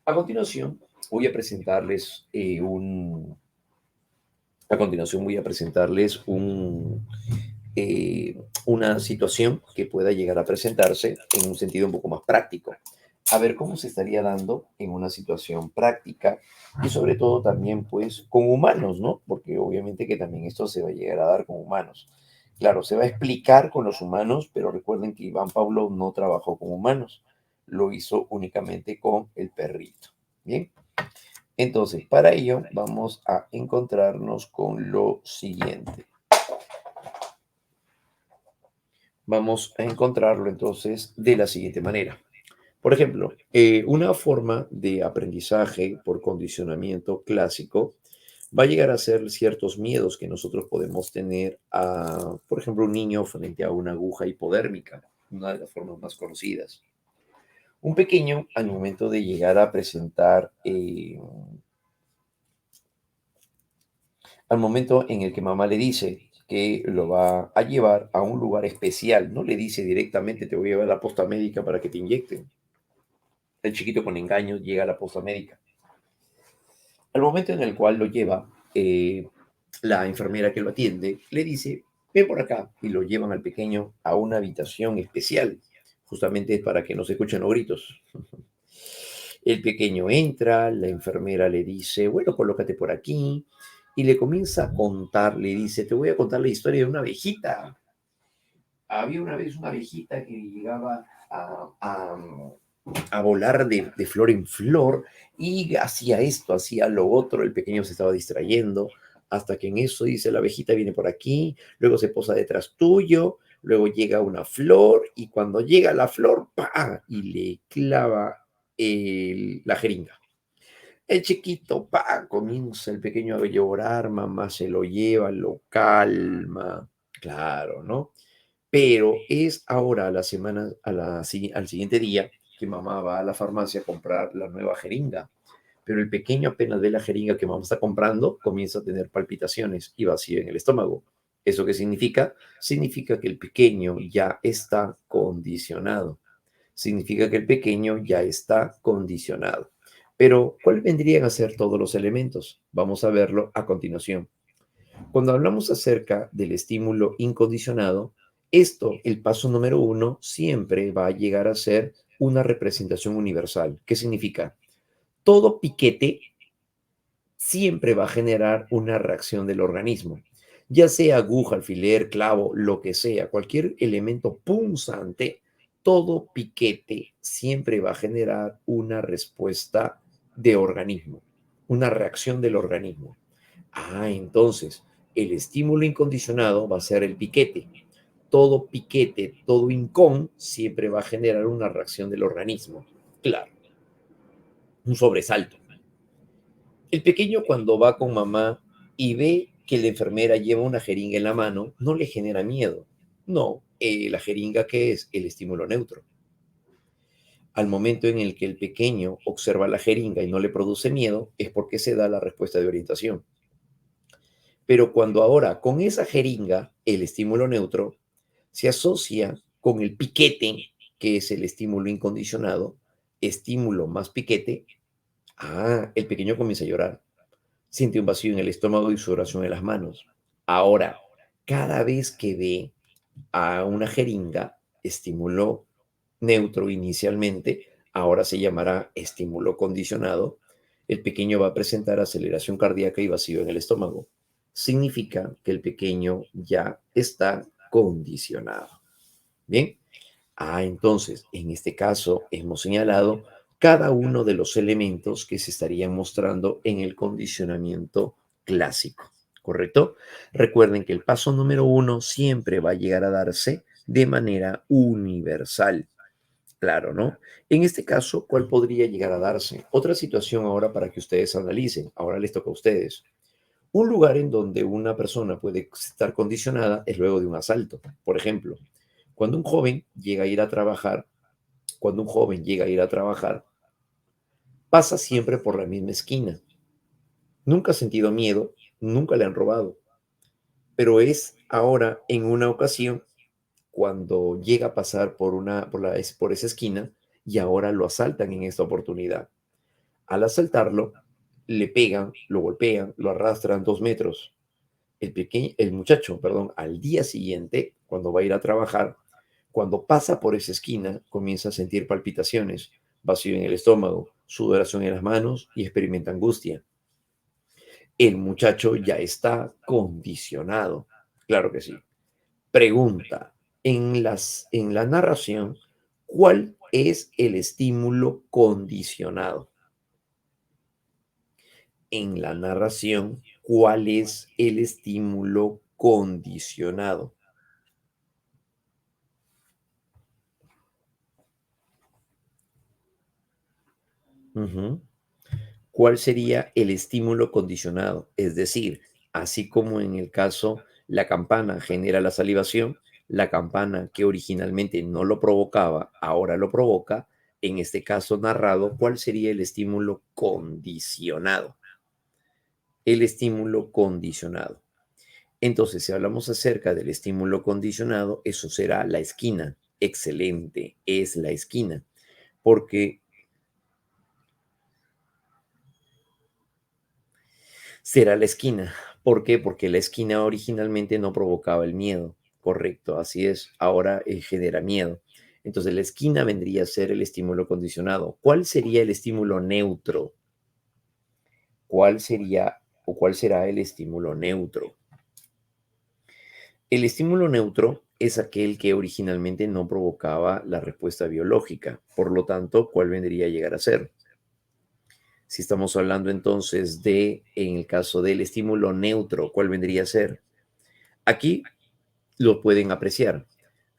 A continuación, voy a presentarles una situación que pueda llegar a presentarse en un sentido un poco más práctico. A ver cómo se estaría dando en una situación práctica y sobre todo también pues con humanos, ¿no? Porque obviamente que también esto se va a llegar a dar con humanos. Claro, se va a explicar con los humanos, pero recuerden que Iván Pavlov no trabajó con humanos, lo hizo únicamente con el perrito. Bien, entonces para ello vamos a encontrarnos con lo siguiente. Vamos a encontrarlo entonces de la siguiente manera. Por ejemplo, una forma de aprendizaje por condicionamiento clásico va a llegar a ser ciertos miedos que nosotros podemos tener a, por ejemplo, un niño frente a una aguja hipodérmica, una de las formas más conocidas. Un pequeño, al momento de llegar a presentar, al momento en el que mamá le dice que lo va a llevar a un lugar especial, no le dice directamente te voy a llevar a la posta médica para que te inyecten. El chiquito con engaños llega a la posta médica. Al momento en el cual lo lleva, la enfermera que lo atiende le dice, ven por acá, y lo llevan al pequeño a una habitación especial, justamente para que no se escuchen los gritos. El pequeño entra, la enfermera le dice, bueno, colócate por aquí, y le comienza a contar, le dice, te voy a contar la historia de una abejita. Había una vez una abejita que llegaba a volar de flor en flor y hacía esto, hacía lo otro, el pequeño se estaba distrayendo, hasta que en eso dice la abejita viene por aquí, luego se posa detrás tuyo, luego llega una flor y cuando llega la flor, ¡pa! Y le clava la jeringa. El chiquito, pa, comienza el pequeño a llorar, mamá se lo lleva, lo calma, claro, ¿no? Pero es ahora a la semana, al siguiente día que mamá va a la farmacia a comprar la nueva jeringa. Pero el pequeño apenas ve la jeringa que mamá está comprando, comienza a tener palpitaciones y vacío en el estómago. ¿Eso qué significa? Significa que el pequeño ya está condicionado. Significa que el pequeño ya está condicionado. Pero, ¿cuáles vendrían a ser todos los elementos? Vamos a verlo a continuación. Cuando hablamos acerca del estímulo incondicionado, el paso número uno, siempre va a llegar a ser una representación universal. ¿Qué significa? Todo piquete siempre va a generar una reacción del organismo, ya sea aguja, alfiler, clavo, lo que sea, cualquier elemento punzante, todo piquete siempre va a generar una respuesta de organismo, una reacción del organismo. Entonces, el estímulo incondicionado va a ser el piquete. Todo piquete, todo hincón, siempre va a generar una reacción del organismo. Claro, un sobresalto. El pequeño cuando va con mamá y ve que la enfermera lleva una jeringa en la mano, no le genera miedo. No, la jeringa, ¿qué es? El estímulo neutro. Al momento en el que el pequeño observa la jeringa y no le produce miedo, es porque se da la respuesta de orientación. Pero cuando ahora con esa jeringa, el estímulo neutro, se asocia con el piquete, que es el estímulo incondicionado, estímulo más piquete, el pequeño comienza a llorar, siente un vacío en el estómago y sudoración en las manos. Ahora, cada vez que ve a una jeringa, estímulo neutro inicialmente, ahora se llamará estímulo condicionado, el pequeño va a presentar aceleración cardíaca y vacío en el estómago. Significa que el pequeño ya está condicionado. Bien. Entonces, en este caso hemos señalado cada uno de los elementos que se estarían mostrando en el condicionamiento clásico, ¿correcto? Recuerden que el paso número uno siempre va a llegar a darse de manera universal. Claro, ¿no? En este caso, ¿cuál podría llegar a darse? Otra situación ahora para que ustedes analicen. Ahora les toca a ustedes. Un lugar en donde una persona puede estar condicionada es luego de un asalto. Por ejemplo, cuando un joven llega a ir a trabajar, cuando un joven llega a ir a trabajar, pasa siempre por la misma esquina. Nunca ha sentido miedo, nunca le han robado, pero es ahora en una ocasión cuando llega a pasar por esa esquina y ahora lo asaltan en esta oportunidad. Al asaltarlo, le pegan, lo golpean, lo arrastran 2 metros. El muchacho, perdón, al día siguiente, cuando va a ir a trabajar, cuando pasa por esa esquina, comienza a sentir palpitaciones, vacío en el estómago, sudoración en las manos y experimenta angustia. El muchacho ya está condicionado. Claro que sí. Pregunta, en la narración, ¿cuál es el estímulo condicionado? En la narración, ¿cuál es el estímulo condicionado? Ujú. ¿Cuál sería el estímulo condicionado? Es decir, así como en el caso la campana genera la salivación, la campana que originalmente no lo provocaba, ahora lo provoca. En este caso narrado, ¿cuál sería el estímulo condicionado? El estímulo condicionado. Entonces, si hablamos acerca del estímulo condicionado, eso será la esquina. Excelente, es la esquina, porque será la esquina. ¿Por qué? Porque la esquina originalmente no provocaba el miedo. Correcto, así es. Ahora genera miedo. Entonces, la esquina vendría a ser el estímulo condicionado. ¿Cuál sería el estímulo neutro? ¿Cuál sería o cuál será el estímulo neutro? El estímulo neutro es aquel que originalmente no provocaba la respuesta biológica. Por lo tanto, ¿cuál vendría a llegar a ser? Si estamos hablando entonces de, en el caso del estímulo neutro, ¿cuál vendría a ser? Aquí lo pueden apreciar.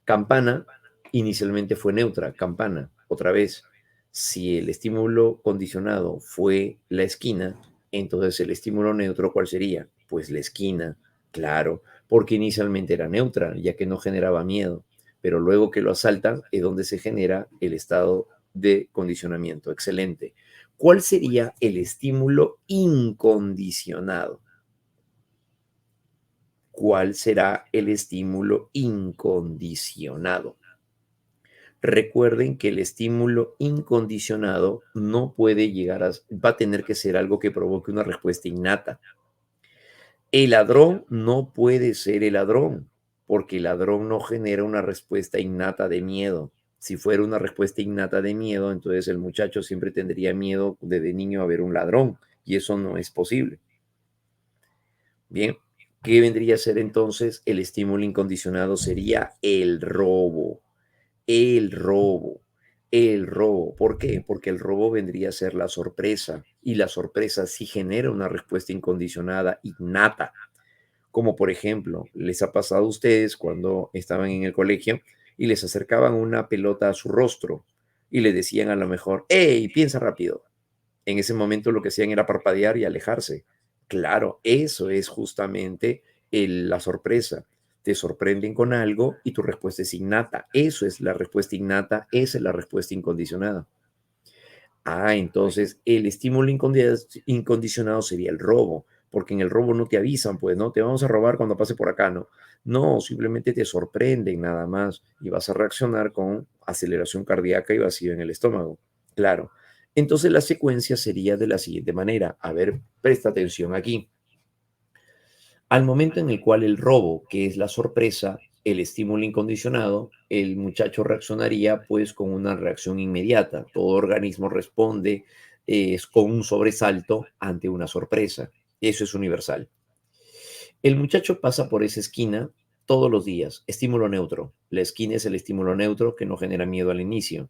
Campana inicialmente fue neutra, campana, otra vez. Si el estímulo condicionado fue la esquina, entonces el estímulo neutro, ¿cuál sería? Pues la esquina, claro, porque inicialmente era neutra, ya que no generaba miedo, pero luego que lo asaltan es donde se genera el estado de condicionamiento. Excelente. ¿Cuál sería el estímulo incondicionado? ¿Cuál será el estímulo incondicionado? Recuerden que el estímulo incondicionado no puede llegar va a tener que ser algo que provoque una respuesta innata. El ladrón no puede ser el ladrón, porque el ladrón no genera una respuesta innata de miedo. Si fuera una respuesta innata de miedo, entonces el muchacho siempre tendría miedo desde niño a ver un ladrón, y eso no es posible. Bien, ¿qué vendría a ser entonces el estímulo incondicionado? Sería el robo, el robo, el robo. ¿Por qué? Porque el robo vendría a ser la sorpresa y la sorpresa sí genera una respuesta incondicionada innata. Como por ejemplo, les ha pasado a ustedes cuando estaban en el colegio y les acercaban una pelota a su rostro y le decían a lo mejor, hey, piensa rápido. En ese momento lo que hacían era parpadear y alejarse. Claro, eso es justamente la sorpresa. Te sorprenden con algo y tu respuesta es innata. Eso es la respuesta innata, esa es la respuesta incondicionada. Entonces el estímulo incondicionado sería el robo, porque en el robo no te avisan, pues, ¿no? Te vamos a robar cuando pase por acá, ¿no? No, simplemente te sorprenden nada más y vas a reaccionar con aceleración cardíaca y vacío en el estómago. Claro. Entonces la secuencia sería de la siguiente manera. A ver, presta atención aquí. Al momento en el cual el robo, que es la sorpresa, el estímulo incondicionado, el muchacho reaccionaría pues con una reacción inmediata. Todo organismo responde con un sobresalto ante una sorpresa. Eso es universal. El muchacho pasa por esa esquina todos los días, estímulo neutro. La esquina es el estímulo neutro que no genera miedo al inicio.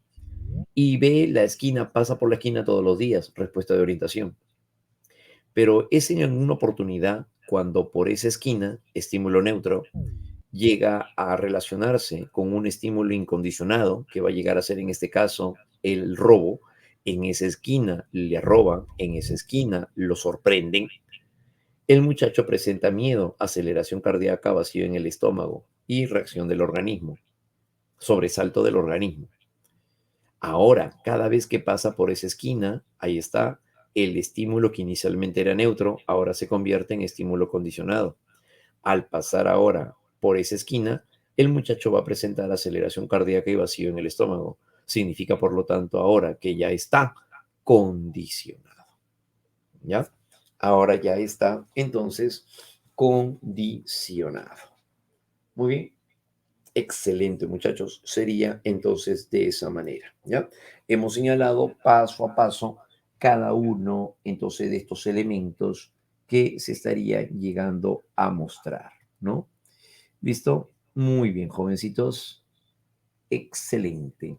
Y ve la esquina, pasa por la esquina todos los días, respuesta de orientación. Pero es en una oportunidad cuando por esa esquina, estímulo neutro, llega a relacionarse con un estímulo incondicionado, que va a llegar a ser en este caso el robo, en esa esquina le roban, en esa esquina lo sorprenden, el muchacho presenta miedo, aceleración cardíaca, vacío en el estómago y reacción del organismo, sobresalto del organismo. Ahora, cada vez que pasa por esa esquina, ahí está, el estímulo que inicialmente era neutro, ahora se convierte en estímulo condicionado. Al pasar ahora por esa esquina, el muchacho va a presentar aceleración cardíaca y vacío en el estómago. Significa, por lo tanto, ahora que ya está condicionado. ¿Ya? Ahora ya está, entonces, condicionado. Muy bien. Excelente, muchachos. Sería entonces de esa manera, ¿ya? Hemos señalado paso a paso cada uno entonces de estos elementos que se estaría llegando a mostrar, ¿no? ¿Listo? Muy bien, jovencitos. Excelente.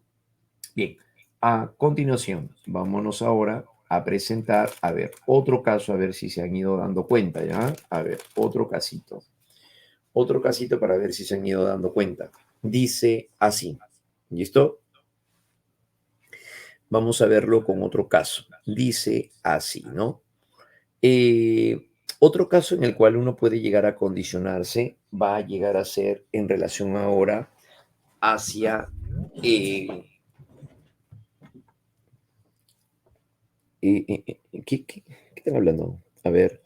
Bien, a continuación, vámonos ahora a presentar, a ver, otro caso, a ver si se han ido dando cuenta, ¿ya? A ver, otro casito. Otro casito para ver si se han ido dando cuenta. Dice así. ¿Listo? Vamos a verlo con otro caso. Dice así, ¿no? Otro caso en el cual uno puede llegar a condicionarse va a llegar a ser en relación ahora hacia... eh, ¿qué están hablando? A ver.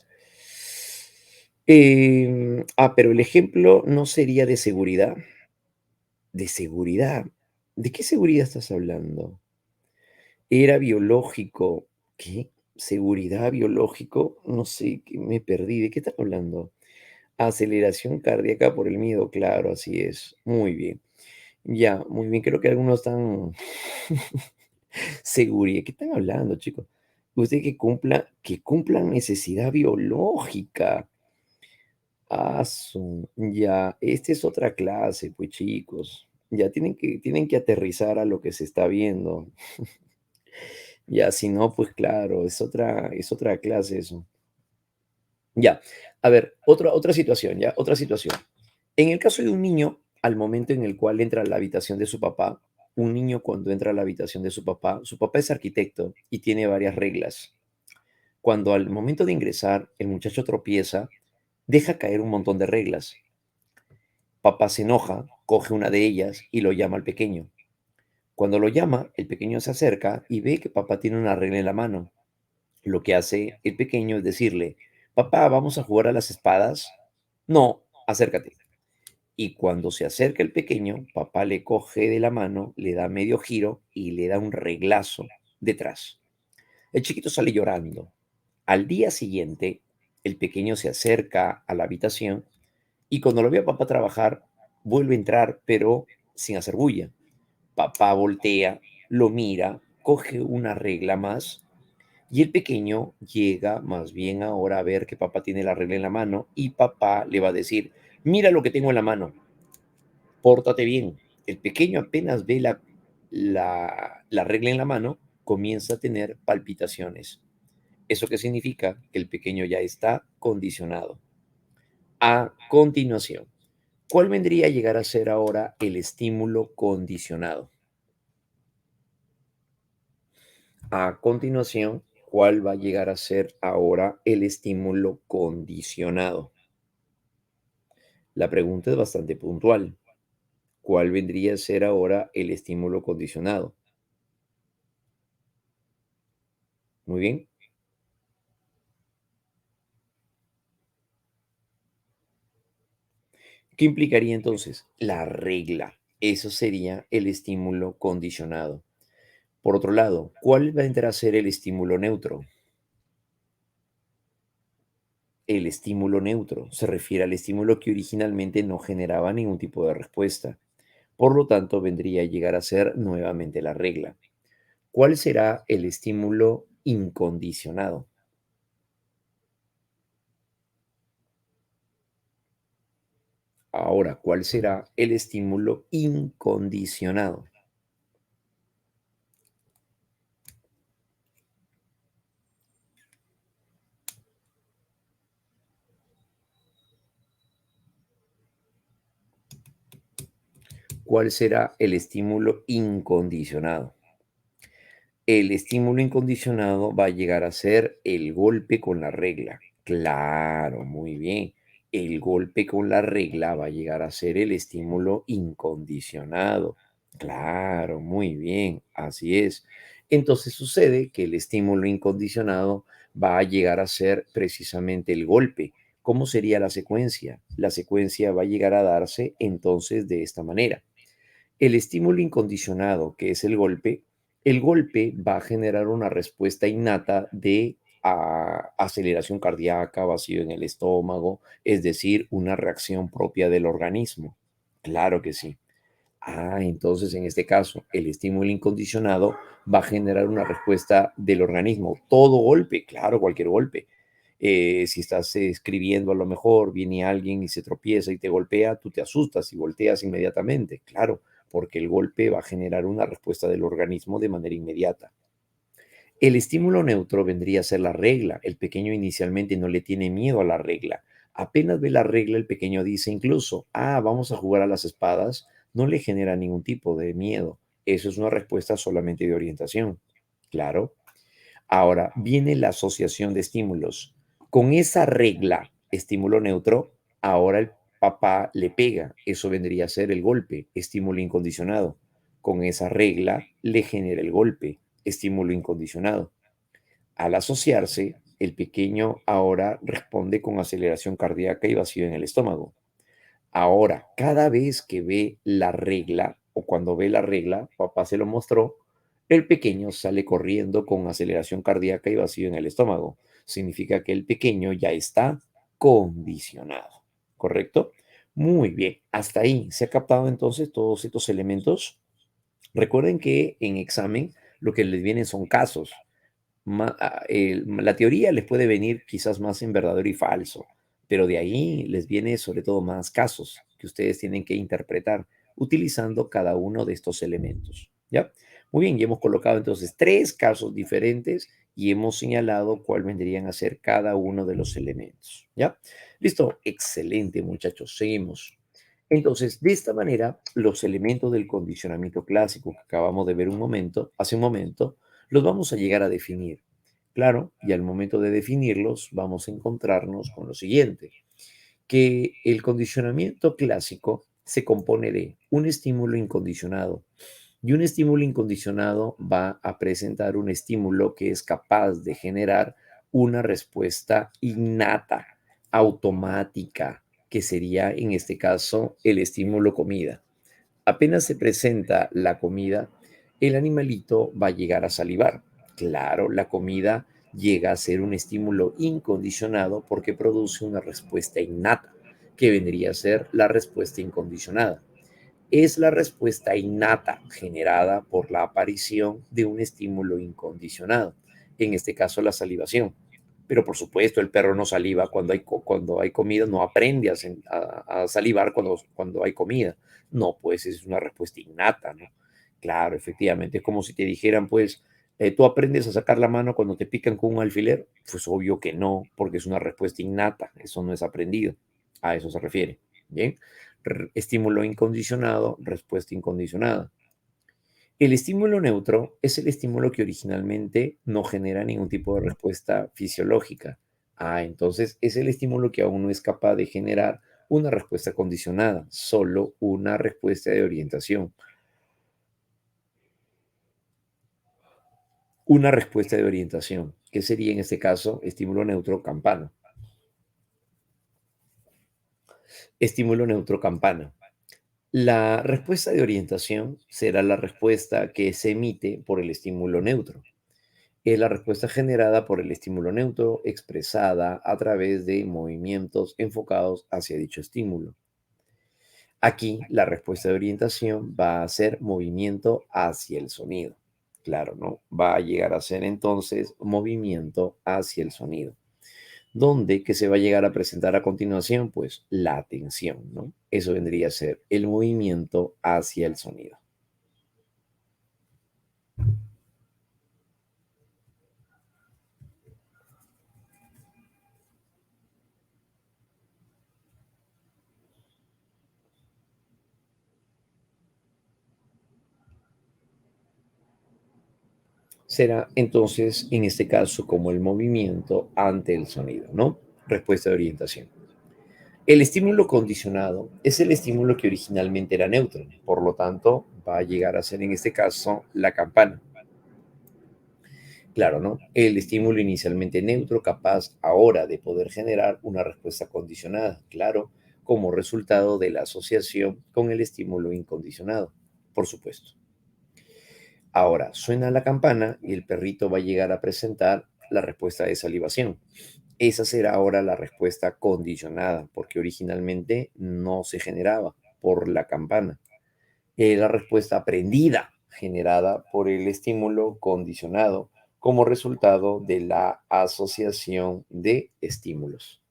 Pero el ejemplo no sería de seguridad. ¿De seguridad? ¿De qué seguridad estás hablando? Era biológico. ¿Qué? ¿Seguridad biológico? No sé, que me perdí. ¿De qué están hablando? Aceleración cardíaca por el miedo, claro, así es. Muy bien. Ya, muy bien. Creo que algunos están seguridad. ¿Qué están hablando, chicos? Usted que cumplan necesidad biológica. Ya, esta es otra clase, pues chicos. Ya tienen que aterrizar a lo que se está viendo. Ya, si no, pues claro, es otra clase eso. Ya, a ver, otra situación, ya, otra situación. En el caso de un niño, al momento en el cual entra a la habitación de su papá, un niño cuando entra a la habitación de su papá es arquitecto y tiene varias reglas. Cuando al momento de ingresar el muchacho tropieza, deja caer un montón de reglas. Papá se enoja, coge una de ellas y lo llama al pequeño. Cuando lo llama, el pequeño se acerca y ve que papá tiene una regla en la mano. Lo que hace el pequeño es decirle, papá, ¿vamos a jugar a las espadas? No, acércate. Y cuando se acerca el pequeño, papá le coge de la mano, le da medio giro y le da un reglazo detrás. El chiquito sale llorando. Al día siguiente, el pequeño se acerca a la habitación y cuando lo ve a papá trabajar, vuelve a entrar, pero sin hacer bulla. Papá voltea, lo mira, coge una regla más y el pequeño llega más bien ahora a ver que papá tiene la regla en la mano y papá le va a decir, mira lo que tengo en la mano, pórtate bien. El pequeño apenas ve la regla en la mano, comienza a tener palpitaciones. ¿Eso qué significa? Que el pequeño ya está condicionado. A continuación, ¿cuál vendría a llegar a ser ahora el estímulo condicionado? A continuación, ¿cuál va a llegar a ser ahora el estímulo condicionado? La pregunta es bastante puntual. ¿Cuál vendría a ser ahora el estímulo condicionado? Muy bien. ¿Qué implicaría entonces? La regla. Eso sería el estímulo condicionado. Por otro lado, ¿cuál vendrá a ser el estímulo neutro? El estímulo neutro se refiere al estímulo que originalmente no generaba ningún tipo de respuesta. Por lo tanto, vendría a llegar a ser nuevamente la regla. ¿Cuál será el estímulo incondicionado? Ahora, ¿cuál será el estímulo incondicionado? ¿cuál será el estímulo incondicionado? El estímulo incondicionado va a llegar a ser el golpe con la regla. Claro, muy bien. El golpe con la regla va a llegar a ser el estímulo incondicionado. Claro, muy bien, así es. Entonces sucede que el estímulo incondicionado va a llegar a ser precisamente el golpe. ¿Cómo sería la secuencia? La secuencia va a llegar a darse entonces de esta manera. El estímulo incondicionado, que es el golpe va a generar una respuesta innata de aceleración cardíaca, vacío en el estómago, es decir, una reacción propia del organismo. Claro que sí. Entonces en este caso, el estímulo incondicionado va a generar una respuesta del organismo. Todo golpe, claro, cualquier golpe. Si estás escribiendo, a lo mejor viene alguien y se tropieza y te golpea, tú te asustas y volteas inmediatamente, claro, porque el golpe va a generar una respuesta del organismo de manera inmediata. El estímulo neutro vendría a ser la regla. El pequeño inicialmente no le tiene miedo a la regla. Apenas ve la regla, el pequeño dice incluso, vamos a jugar a las espadas. No le genera ningún tipo de miedo. Eso es una respuesta solamente de orientación. Claro. Ahora, viene la asociación de estímulos. Con esa regla, estímulo neutro, ahora el papá le pega. Eso vendría a ser el golpe, estímulo incondicionado. Con esa regla le genera el golpe, estímulo incondicionado. Al asociarse, el pequeño ahora responde con aceleración cardíaca y vacío en el estómago. Ahora, cada vez que ve la regla o cuando ve la regla, papá se lo mostró, el pequeño sale corriendo con aceleración cardíaca y vacío en el estómago. Significa que el pequeño ya está condicionado, ¿correcto? Muy bien, hasta ahí se ha captado entonces todos estos elementos. Recuerden que en examen lo que les vienen son casos. La teoría les puede venir quizás más en verdadero y falso, pero de ahí les viene sobre todo más casos que ustedes tienen que interpretar utilizando cada uno de estos elementos. ¿Ya? Muy bien, y hemos colocado entonces tres casos diferentes y hemos señalado cuál vendrían a ser cada uno de los elementos. ¿Ya? Listo, excelente muchachos, seguimos. Entonces, de esta manera, los elementos del condicionamiento clásico que acabamos de ver hace un momento, los vamos a llegar a definir. Claro, y al momento de definirlos, vamos a encontrarnos con lo siguiente, que el condicionamiento clásico se compone de un estímulo incondicionado, y un estímulo incondicionado va a presentar un estímulo que es capaz de generar una respuesta innata, automática, que sería en este caso el estímulo comida. Apenas se presenta la comida, el animalito va a llegar a salivar. Claro, la comida llega a ser un estímulo incondicionado porque produce una respuesta innata, que vendría a ser la respuesta incondicionada. Es la respuesta innata generada por la aparición de un estímulo incondicionado, en este caso la salivación. Pero por supuesto, el perro no saliva cuando hay comida, no aprende a salivar cuando hay comida. No, pues es una respuesta innata, ¿no? Claro, efectivamente, es como si te dijeran, pues, ¿tú aprendes a sacar la mano cuando te pican con un alfiler? Pues obvio que no, porque es una respuesta innata, eso no es aprendido. A eso se refiere. Bien, estímulo incondicionado, respuesta incondicionada. El estímulo neutro es el estímulo que originalmente no genera ningún tipo de respuesta fisiológica. Entonces es el estímulo que aún no es capaz de generar una respuesta condicionada, solo una respuesta de orientación. Una respuesta de orientación, que sería en este caso estímulo neutro campana. Estímulo neutro campana. La respuesta de orientación será la respuesta que se emite por el estímulo neutro. Es la respuesta generada por el estímulo neutro expresada a través de movimientos enfocados hacia dicho estímulo. Aquí la respuesta de orientación va a ser movimiento hacia el sonido. Claro, ¿no? Va a llegar a ser entonces movimiento hacia el sonido. ¿Dónde que se va a llegar a presentar a continuación? Pues la atención, ¿no? Eso vendría a ser el movimiento hacia el sonido. será entonces, en este caso, como el movimiento ante el sonido, ¿no? Respuesta de orientación. El estímulo condicionado es el estímulo que originalmente era neutro, por lo tanto, va a llegar a ser en este caso la campana. Claro, ¿no? El estímulo inicialmente neutro capaz ahora de poder generar una respuesta condicionada, claro, como resultado de la asociación con el estímulo incondicionado, por supuesto. Ahora, suena la campana y el perrito va a llegar a presentar la respuesta de salivación. Esa será ahora la respuesta condicionada, porque originalmente no se generaba por la campana. La respuesta aprendida, generada por el estímulo condicionado como resultado de la asociación de estímulos.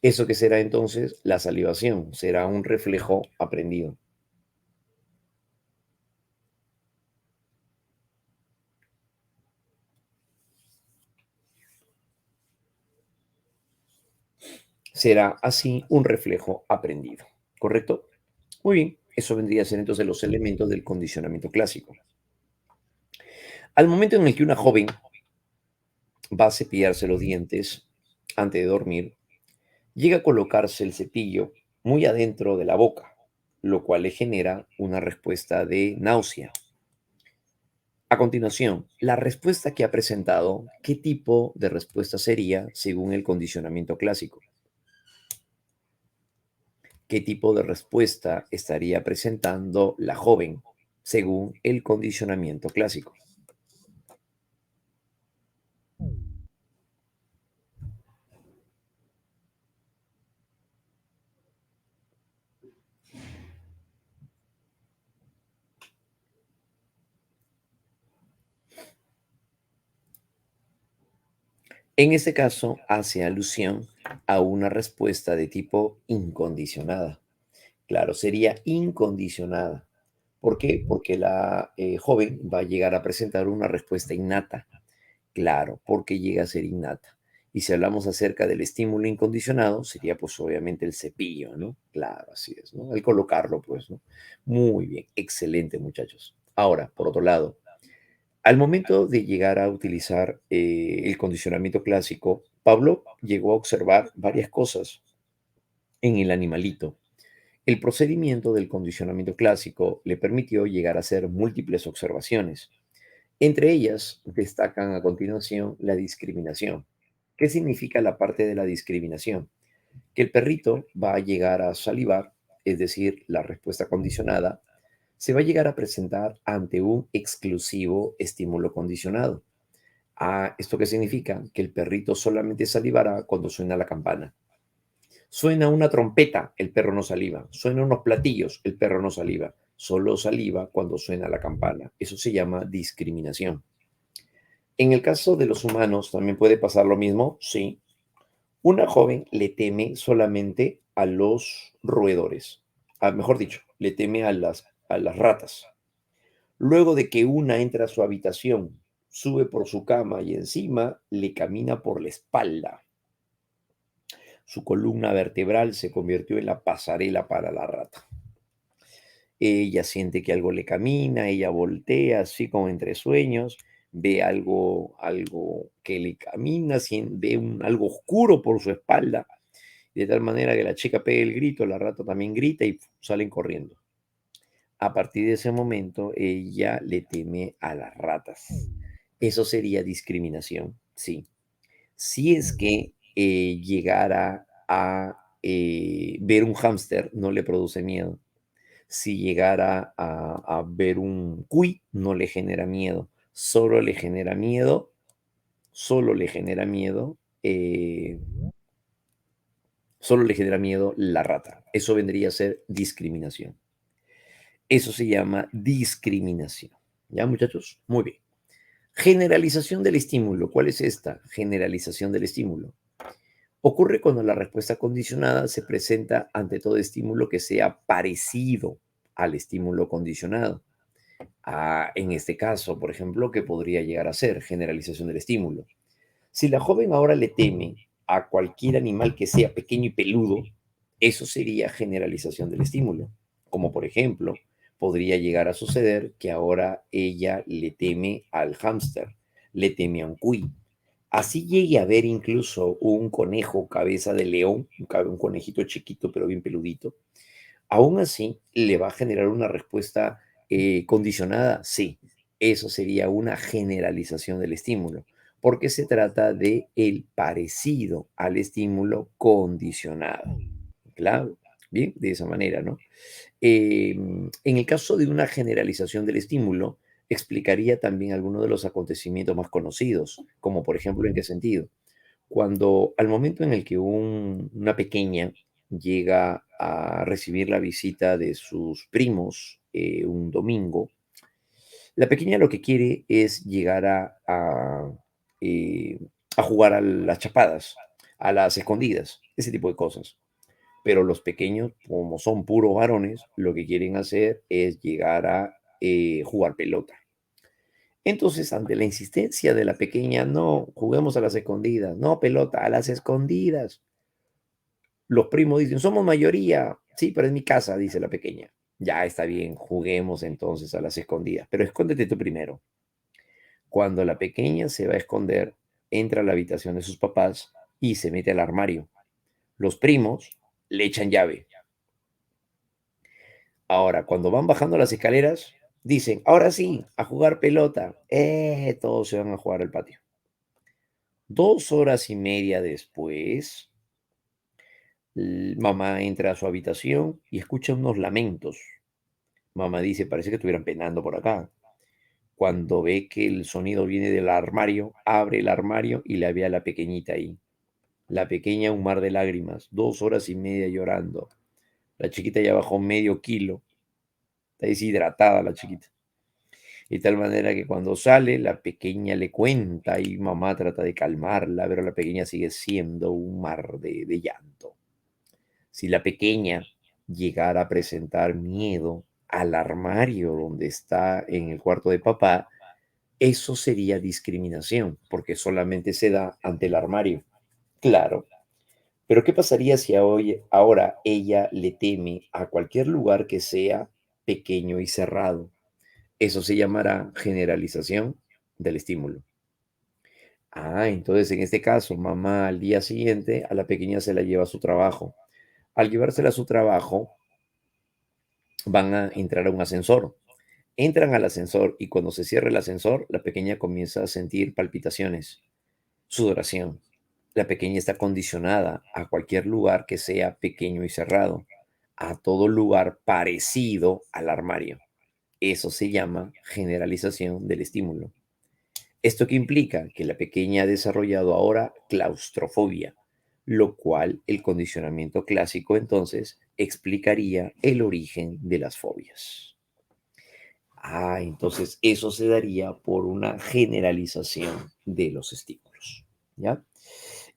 ¿Eso que será entonces? La salivación será un reflejo aprendido. Será así un reflejo aprendido. ¿Correcto? Muy bien, eso vendría a ser entonces los elementos del condicionamiento clásico. Al momento en el que una joven va a cepillarse los dientes antes de dormir, llega a colocarse el cepillo muy adentro de la boca, lo cual le genera una respuesta de náusea. A continuación, la respuesta que ha presentado, ¿qué tipo de respuesta sería según el condicionamiento clásico? ¿Qué tipo de respuesta estaría presentando la joven según el condicionamiento clásico? En este caso, hace alusión a una respuesta de tipo incondicionada. Claro, sería incondicionada. ¿Por qué? Porque la joven va a llegar a presentar una respuesta innata. Claro, porque llega a ser innata. Y si hablamos acerca del estímulo incondicionado, sería pues obviamente el cepillo, ¿no? Claro, así es, ¿no? Al colocarlo, pues, ¿no? Muy bien, excelente, muchachos. Ahora, por otro lado, al momento de llegar a utilizar el condicionamiento clásico, Pablo llegó a observar varias cosas en el animalito. El procedimiento del condicionamiento clásico le permitió llegar a hacer múltiples observaciones. Entre ellas destacan a continuación la discriminación. ¿Qué significa la parte de la discriminación? Que el perrito va a llegar a salivar, es decir, la respuesta condicionada, se va a llegar a presentar ante un exclusivo estímulo condicionado. ¿Esto qué significa? Que el perrito solamente salivará cuando suena la campana. Suena una trompeta, el perro no saliva. Suena unos platillos, el perro no saliva. Solo saliva cuando suena la campana. Eso se llama discriminación. En el caso de los humanos, ¿también puede pasar lo mismo? Sí. Una joven le teme solamente a los roedores. Mejor dicho, le teme a las ratas. Luego de que una entra a su habitación, sube por su cama y encima le camina por la espalda. Su columna vertebral se convirtió en la pasarela para la rata. Ella siente que algo le camina, ella voltea así como entre sueños, ve algo que le camina, ve algo oscuro por su espalda, de tal manera que la chica pega el grito, la rata también grita y salen corriendo. A partir de ese momento, ella le teme a las ratas. Eso sería discriminación, sí. Si es que llegara a ver un hámster, no le produce miedo. Si llegara a ver un cuy, no le genera miedo. Solo le genera miedo, solo le genera miedo la rata. Eso vendría a ser discriminación. Eso se llama discriminación. ¿Ya, muchachos? Muy bien. Generalización del estímulo. ¿Cuál es esta generalización del estímulo? Ocurre cuando la respuesta condicionada se presenta ante todo estímulo que sea parecido al estímulo condicionado. En este caso, por ejemplo, ¿qué podría llegar a ser generalización del estímulo? Si la joven ahora le teme a cualquier animal que sea pequeño y peludo, eso sería generalización del estímulo. Como por ejemplo, podría llegar a suceder que ahora ella le teme al hámster, le teme a un cuy. Así llegue a ver incluso un conejo cabeza de león, un conejito chiquito pero bien peludito, aún así le va a generar una respuesta condicionada. Sí, eso sería una generalización del estímulo, porque se trata de el parecido al estímulo condicionado. Claro, bien, de esa manera, ¿no? En el caso de una generalización del estímulo, explicaría también algunos de los acontecimientos más conocidos, como por ejemplo, ¿en qué sentido? Cuando al momento en el que una pequeña llega a recibir la visita de sus primos un domingo, la pequeña lo que quiere es llegar eh, a jugar a las chapadas, a las escondidas, ese tipo de cosas. Pero los pequeños, como son puros varones, lo que quieren hacer es llegar a jugar pelota. Entonces, ante la insistencia de la pequeña, no, juguemos a las escondidas, no pelota, a las escondidas. Los primos dicen, somos mayoría. Sí, pero es mi casa, dice la pequeña. Ya está bien, juguemos entonces a las escondidas, pero escóndete tú primero. Cuando la pequeña se va a esconder, entra a la habitación de sus papás y se mete al armario. Los primos le echan llave. Ahora, cuando van bajando las escaleras, dicen, ahora sí, a jugar pelota. Todos se van a jugar al patio. 2 horas y media después, mamá entra a su habitación y escucha unos lamentos. Mamá dice, parece que estuvieran penando por acá. Cuando ve que el sonido viene del armario, abre el armario y la ve a la pequeñita ahí. La pequeña, un mar de lágrimas, 2 horas y media llorando. La chiquita ya bajó medio kilo, está deshidratada la chiquita. De tal manera que cuando sale, la pequeña le cuenta y mamá trata de calmarla, pero la pequeña sigue siendo un mar de llanto. Si la pequeña llegara a presentar miedo al armario donde está en el cuarto de papá, eso sería discriminación, porque solamente se da ante el armario. Claro, pero ¿qué pasaría si ahora ella le teme a cualquier lugar que sea pequeño y cerrado? Eso se llamará generalización del estímulo. Entonces en este caso, mamá al día siguiente a la pequeña se la lleva a su trabajo. Al llevársela a su trabajo, van a entrar a un ascensor. Entran al ascensor y cuando se cierra el ascensor, la pequeña comienza a sentir palpitaciones, sudoración. La pequeña está condicionada a cualquier lugar que sea pequeño y cerrado, a todo lugar parecido al armario. Eso se llama generalización del estímulo. ¿Esto qué implica? Que la pequeña ha desarrollado ahora claustrofobia, lo cual el condicionamiento clásico entonces explicaría el origen de las fobias. Entonces eso se daría por una generalización de los estímulos, ¿ya?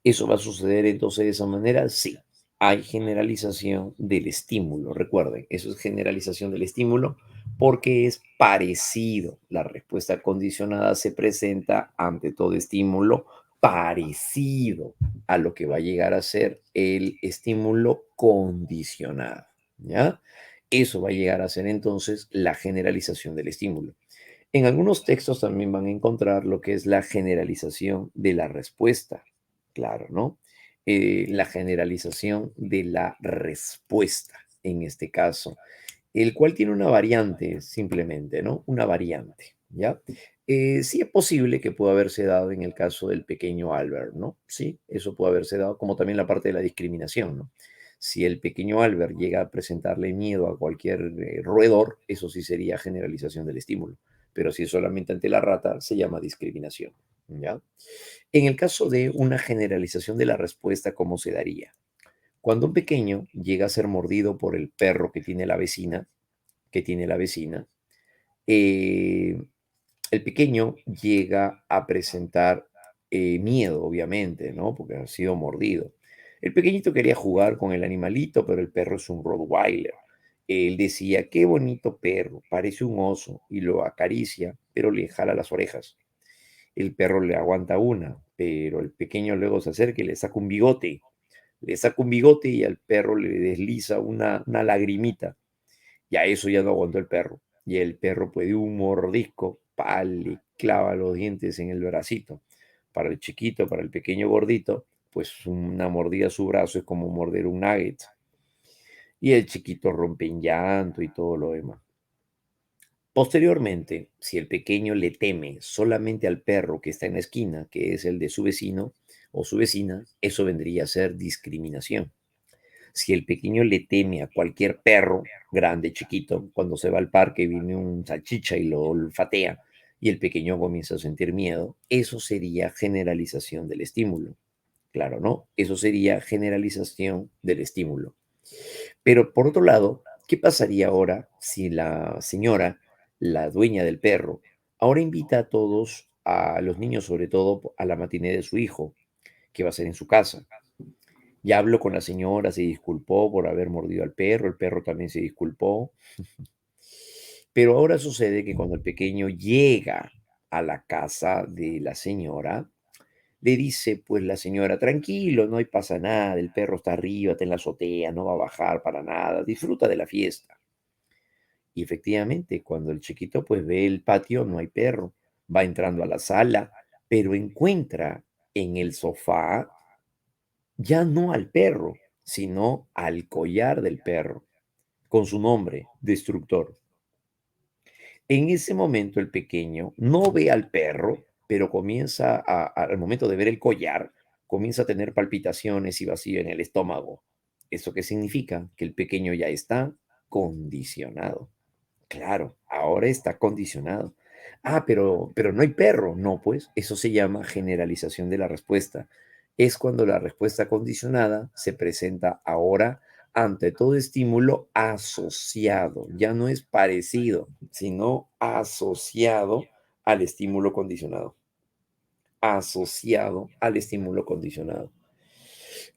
¿Eso va a suceder entonces de esa manera? Sí, hay generalización del estímulo. Recuerden, eso es generalización del estímulo porque es parecido. La respuesta condicionada se presenta ante todo estímulo parecido a lo que va a llegar a ser el estímulo condicionado, ¿ya? Eso va a llegar a ser entonces la generalización del estímulo. En algunos textos también van a encontrar lo que es la generalización de la respuesta. Claro, ¿no? La generalización de la respuesta, en este caso, el cual tiene una variante simplemente, ¿no? Una variante, ¿ya? Sí es posible que pueda haberse dado en el caso del pequeño Albert, ¿no? Sí, eso puede haberse dado, como también la parte de la discriminación, ¿no? Si el pequeño Albert llega a presentarle miedo a cualquier roedor, eso sí sería generalización del estímulo. Pero si es solamente ante la rata, se llama discriminación, ¿ya? En el caso de una generalización de la respuesta, ¿cómo se daría? Cuando un pequeño llega a ser mordido por el perro que tiene la vecina, eh, el pequeño llega a presentar miedo, obviamente, ¿no? Porque ha sido mordido. El pequeñito quería jugar con el animalito, pero el perro es un Rottweiler. Él decía, qué bonito perro, parece un oso, y lo acaricia, pero le jala las orejas. El perro le aguanta una, pero el pequeño luego se acerca y le saca un bigote. Le saca un bigote y al perro le desliza una lagrimita. Ya eso ya no aguantó el perro. Y el perro, pues, de un mordisco, le clava los dientes en el bracito. Para el chiquito, para el pequeño gordito, pues una mordida a su brazo es como morder un nugget. Y el chiquito rompe en llanto y todo lo demás. Posteriormente, si el pequeño le teme solamente al perro que está en la esquina, que es el de su vecino o su vecina, eso vendría a ser discriminación. Si el pequeño le teme a cualquier perro, grande, chiquito, cuando se va al parque viene un salchicha y lo olfatea y el pequeño comienza a sentir miedo, eso sería generalización del estímulo. Claro, ¿no? Eso sería generalización del estímulo. Pero por otro lado, ¿qué pasaría ahora si la señora, la dueña del perro, ahora invita a todos, a los niños sobre todo, a la matiné de su hijo, que va a ser en su casa? Ya habló con la señora, se disculpó por haber mordido al perro, el perro también se disculpó, pero ahora sucede que cuando el pequeño llega a la casa de la señora, le dice pues la señora, tranquilo, no hay pasa nada, el perro está arriba, está en la azotea, no va a bajar para nada, disfruta de la fiesta. Y efectivamente, cuando el chiquito pues ve el patio, no hay perro, va entrando a la sala, pero encuentra en el sofá ya no al perro, sino al collar del perro, con su nombre, Destructor. En ese momento el pequeño no ve al perro, pero al momento de ver el collar, comienza a tener palpitaciones y vacío en el estómago. ¿Eso qué significa? Que el pequeño ya está condicionado. Claro, ahora está condicionado. Pero no hay perro. No, pues eso se llama generalización de la respuesta. Es cuando la respuesta condicionada se presenta ahora ante todo estímulo asociado. Ya no es parecido, sino asociado al estímulo condicionado. Asociado al estímulo condicionado.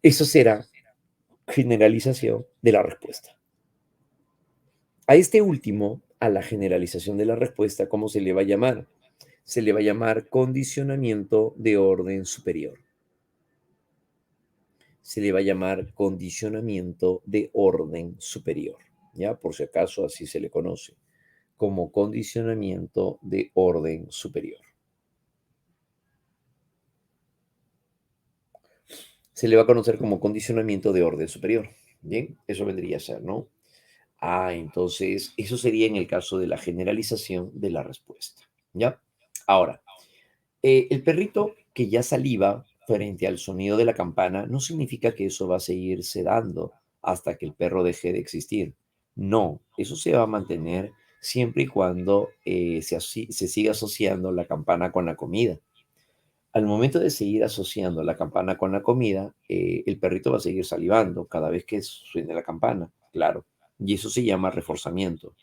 Eso será generalización de la respuesta. A este último, a la generalización de la respuesta, ¿cómo se le va a llamar? Se le va a llamar condicionamiento de orden superior. Se le va a llamar condicionamiento de orden superior. ¿Ya? Por si acaso así se le conoce, como condicionamiento de orden superior. Se le va a conocer como condicionamiento de orden superior. Bien, eso vendría a ser, ¿no? Entonces, eso sería en el caso de la generalización de la respuesta. ¿Ya? Ahora, el perrito que ya saliva frente al sonido de la campana no significa que eso va a seguirse dando hasta que el perro deje de existir. No, eso se va a mantener siempre y cuando se siga asociando la campana con la comida. Al momento de seguir asociando la campana con la comida, el perrito va a seguir salivando cada vez que suene la campana, claro. Y eso se llama reforzamiento.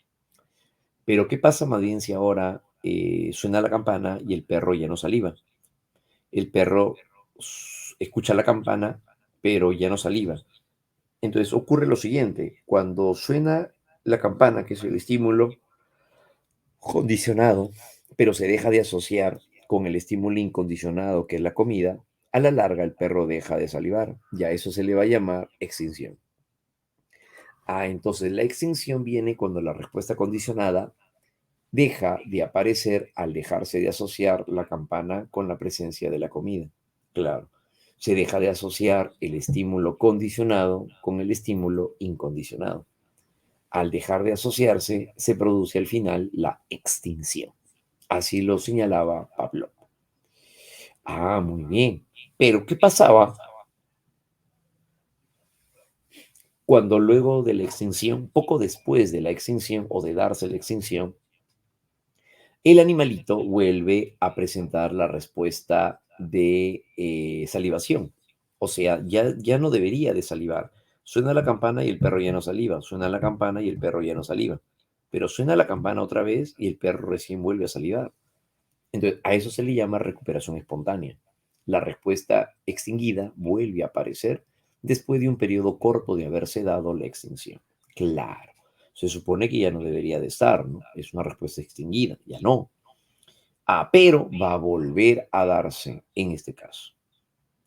Pero ¿qué pasa más bien si ahora suena la campana y el perro ya no saliva? El perro escucha la campana, pero ya no saliva. Entonces ocurre lo siguiente, cuando suena la campana, que es el estímulo condicionado, pero se deja de asociar con el estímulo incondicionado, que es la comida, a la larga el perro deja de salivar. Ya eso se le va a llamar extinción. Entonces la extinción viene cuando la respuesta condicionada deja de aparecer al dejarse de asociar la campana con la presencia de la comida. Claro, se deja de asociar el estímulo condicionado con el estímulo incondicionado. Al dejar de asociarse, se produce al final la extinción. Así lo señalaba Pablo. Muy bien. Pero, ¿qué pasaba cuando luego de la extinción, poco después de la extinción o de darse la extinción, el animalito vuelve a presentar la respuesta de salivación? O sea, ya no debería de salivar. Suena la campana y el perro ya no saliva. Suena la campana y el perro ya no saliva. Pero suena la campana otra vez y el perro recién vuelve a salivar. Entonces, a eso se le llama recuperación espontánea. La respuesta extinguida vuelve a aparecer después de un periodo corto de haberse dado la extinción. Claro, se supone que ya no debería de estar, ¿no? Es una respuesta extinguida, ya no. Pero va a volver a darse en este caso.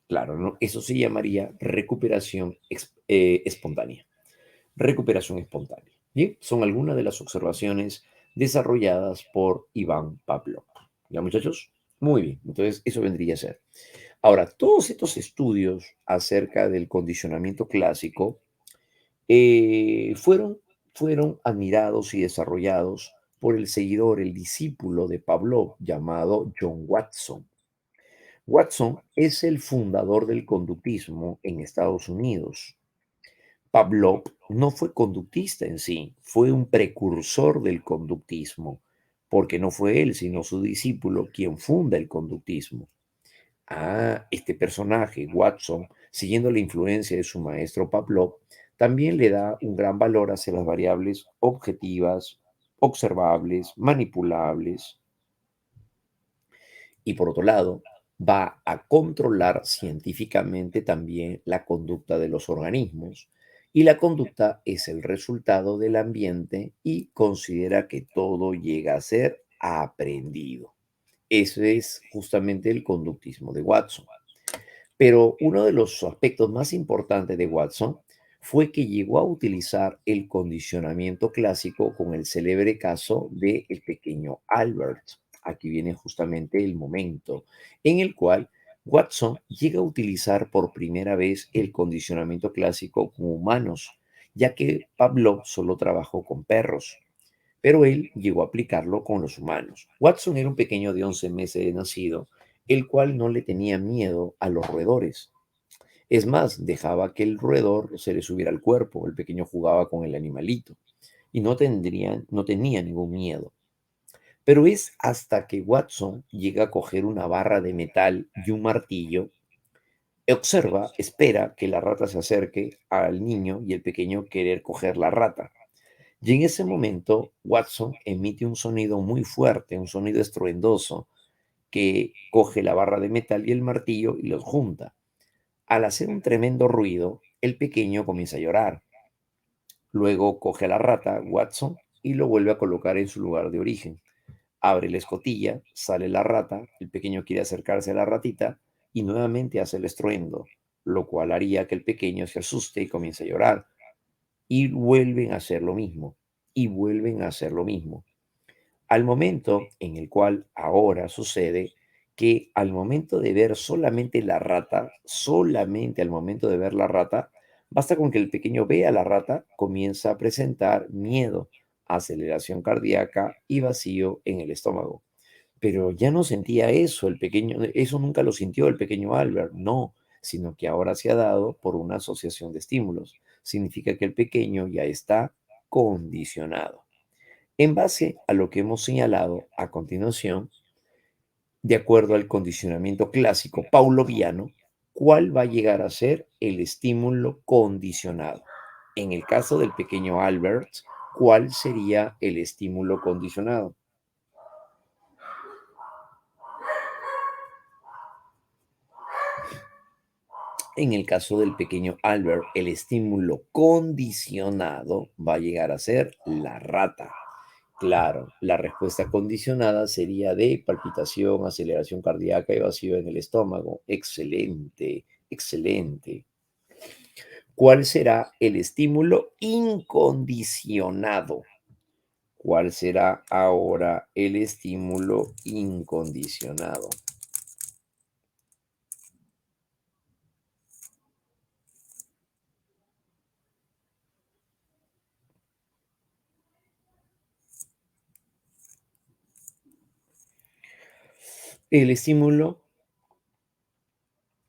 Claro, ¿no? Eso se llamaría recuperación espontánea. Recuperación espontánea. Bien, son algunas de las observaciones desarrolladas por Iván Pavlov. ¿Ya, muchachos? Muy bien, entonces eso vendría a ser. Ahora, todos estos estudios acerca del condicionamiento clásico fueron admirados y desarrollados por el seguidor, el discípulo de Pavlov, llamado John Watson. Watson es el fundador del conductismo en Estados Unidos. Pavlov no fue conductista en sí, fue un precursor del conductismo, porque no fue él, sino su discípulo quien funda el conductismo. Este personaje, Watson, siguiendo la influencia de su maestro Pavlov, también le da un gran valor hacia las variables objetivas, observables, manipulables, y por otro lado, va a controlar científicamente también la conducta de los organismos. Y la conducta es el resultado del ambiente y considera que todo llega a ser aprendido. Ese es justamente el conductismo de Watson. Pero uno de los aspectos más importantes de Watson fue que llegó a utilizar el condicionamiento clásico con el célebre caso de el pequeño Albert. Aquí viene justamente el momento en el cual Watson llega a utilizar por primera vez el condicionamiento clásico con humanos, ya que Pavlov solo trabajó con perros, pero él llegó a aplicarlo con los humanos. Watson era un pequeño de 11 meses de nacido, el cual no le tenía miedo a los roedores. Es más, dejaba que el roedor se le subiera al cuerpo, el pequeño jugaba con el animalito y no tenía ningún miedo. Pero es hasta que Watson llega a coger una barra de metal y un martillo, observa, espera que la rata se acerque al niño y el pequeño querer coger la rata. Y en ese momento, Watson emite un sonido muy fuerte, un sonido estruendoso, que coge la barra de metal y el martillo y los junta. Al hacer un tremendo ruido, el pequeño comienza a llorar. Luego coge a la rata, Watson, y lo vuelve a colocar en su lugar de origen. Abre la escotilla, sale la rata, el pequeño quiere acercarse a la ratita y nuevamente hace el estruendo, lo cual haría que el pequeño se asuste y comience a llorar. Y vuelven a hacer lo mismo, y vuelven a hacer lo mismo. Al momento en el cual ahora sucede que al momento de ver solamente la rata, solamente al momento de ver la rata, basta con que el pequeño vea la rata, comienza a presentar miedo, aceleración cardíaca y vacío en el estómago. Pero ya no sentía eso el pequeño, eso nunca lo sintió el pequeño Albert, no, sino que ahora se ha dado por una asociación de estímulos. Significa que el pequeño ya está condicionado. En base a lo que hemos señalado a continuación, de acuerdo al condicionamiento clásico pauloviano, ¿cuál va a llegar a ser el estímulo condicionado? En el caso del pequeño Albert, ¿cuál sería el estímulo condicionado? En el caso del pequeño Albert, el estímulo condicionado va a llegar a ser la rata. Claro, la respuesta condicionada sería de palpitación, aceleración cardíaca y vacío en el estómago. Excelente, excelente. ¿Cuál será el estímulo incondicionado? ¿Cuál será ahora el estímulo incondicionado? El estímulo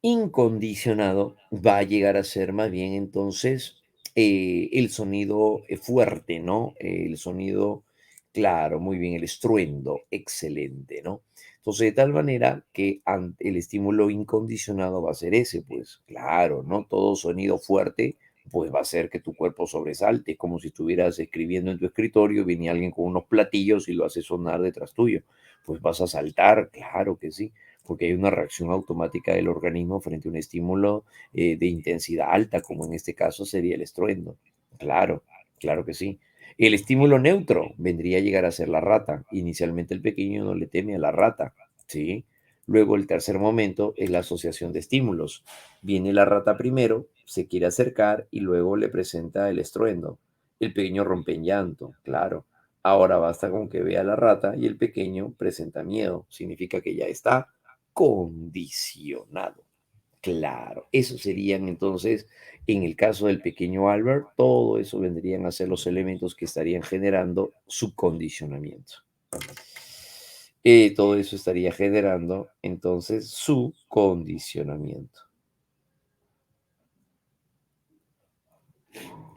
incondicionado va a llegar a ser más bien entonces el sonido fuerte, ¿no? El sonido, claro, muy bien, el estruendo, excelente, ¿no? Entonces, de tal manera que el estímulo incondicionado va a ser ese, pues claro, ¿no? Todo sonido fuerte, pues va a hacer que tu cuerpo sobresalte, es como si estuvieras escribiendo en tu escritorio, viene alguien con unos platillos y lo hace sonar detrás tuyo, pues vas a saltar, claro que sí, porque hay una reacción automática del organismo frente a un estímulo de intensidad alta, como en este caso sería el estruendo. Claro, claro que sí. El estímulo neutro vendría a llegar a ser la rata. Inicialmente el pequeño no le teme a la rata, ¿sí? Luego el tercer momento es la asociación de estímulos. Viene la rata primero, se quiere acercar y luego le presenta el estruendo. El pequeño rompe en llanto, claro. Ahora basta con que vea a la rata y el pequeño presenta miedo. Significa que ya está condicionado. Claro, eso serían entonces, en el caso del pequeño Albert, todo eso vendrían a ser los elementos que estarían generando su condicionamiento. Todo eso estaría generando entonces su condicionamiento.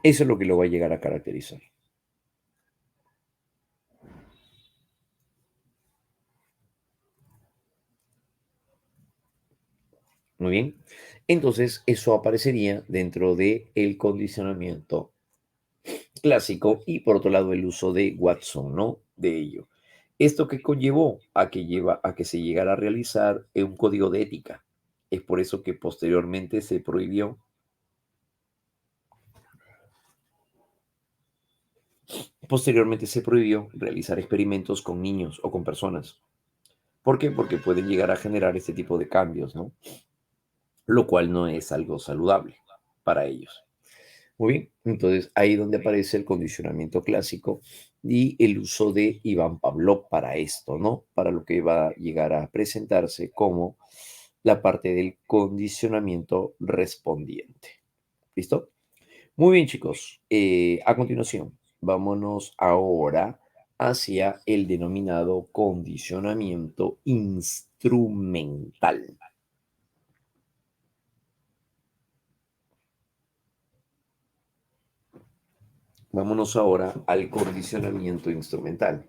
Eso es lo que lo va a llegar a caracterizar. Muy bien. Entonces, eso aparecería dentro de el condicionamiento clásico y por otro lado el uso de Watson, ¿no? De ello. Esto que conllevó a que se llegara a realizar un código de ética. Es por eso que posteriormente se prohibió realizar experimentos con niños o con personas. ¿Por qué? Porque pueden llegar a generar este tipo de cambios, ¿no? Lo cual no es algo saludable para ellos. Muy bien, entonces ahí donde aparece el condicionamiento clásico y el uso de Iván Pavlov para esto, ¿no? Para lo que va a llegar a presentarse como la parte del condicionamiento respondiente. ¿Listo? Muy bien, chicos. A continuación, vámonos ahora hacia el denominado condicionamiento instrumental. Vámonos ahora al condicionamiento instrumental.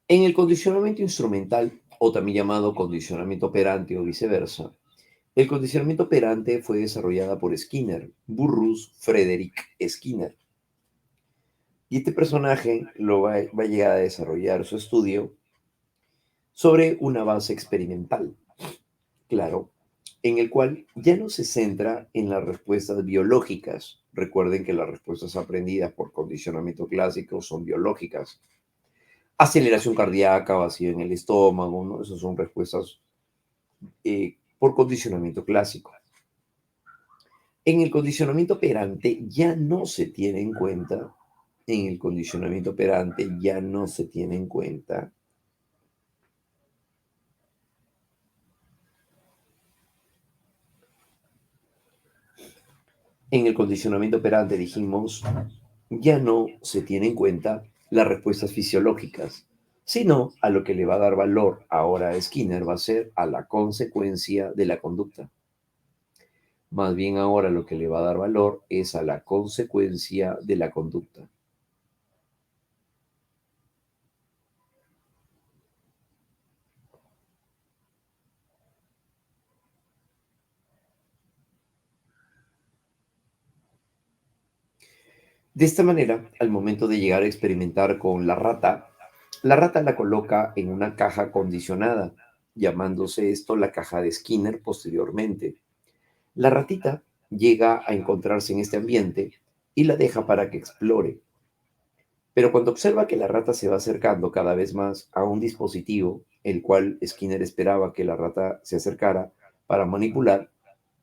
En el condicionamiento instrumental, o también llamado condicionamiento operante o viceversa, el condicionamiento operante fue desarrollada por Skinner, Burrus Frederick Skinner. Y este personaje va a llegar a desarrollar su estudio sobre una base experimental, claro, en el cual ya no se centra en las respuestas biológicas. Recuerden que las respuestas aprendidas por condicionamiento clásico son biológicas. Aceleración cardíaca, vacío en el estómago, ¿no? Esas son respuestas por condicionamiento clásico. En el condicionamiento operante ya no se tiene en cuenta, en el condicionamiento operante ya no se tiene en cuenta, en el condicionamiento operante dijimos, ya no se tiene en cuenta las respuestas fisiológicas, sino a lo que le va a dar valor ahora a Skinner va a ser a la consecuencia de la conducta. Más bien ahora lo que le va a dar valor es a la consecuencia de la conducta. De esta manera, al momento de llegar a experimentar con la rata la coloca en una caja condicionada, llamándose esto la caja de Skinner posteriormente. La ratita llega a encontrarse en este ambiente y la deja para que explore. Pero cuando observa que la rata se va acercando cada vez más a un dispositivo, el cual Skinner esperaba que la rata se acercara para manipular,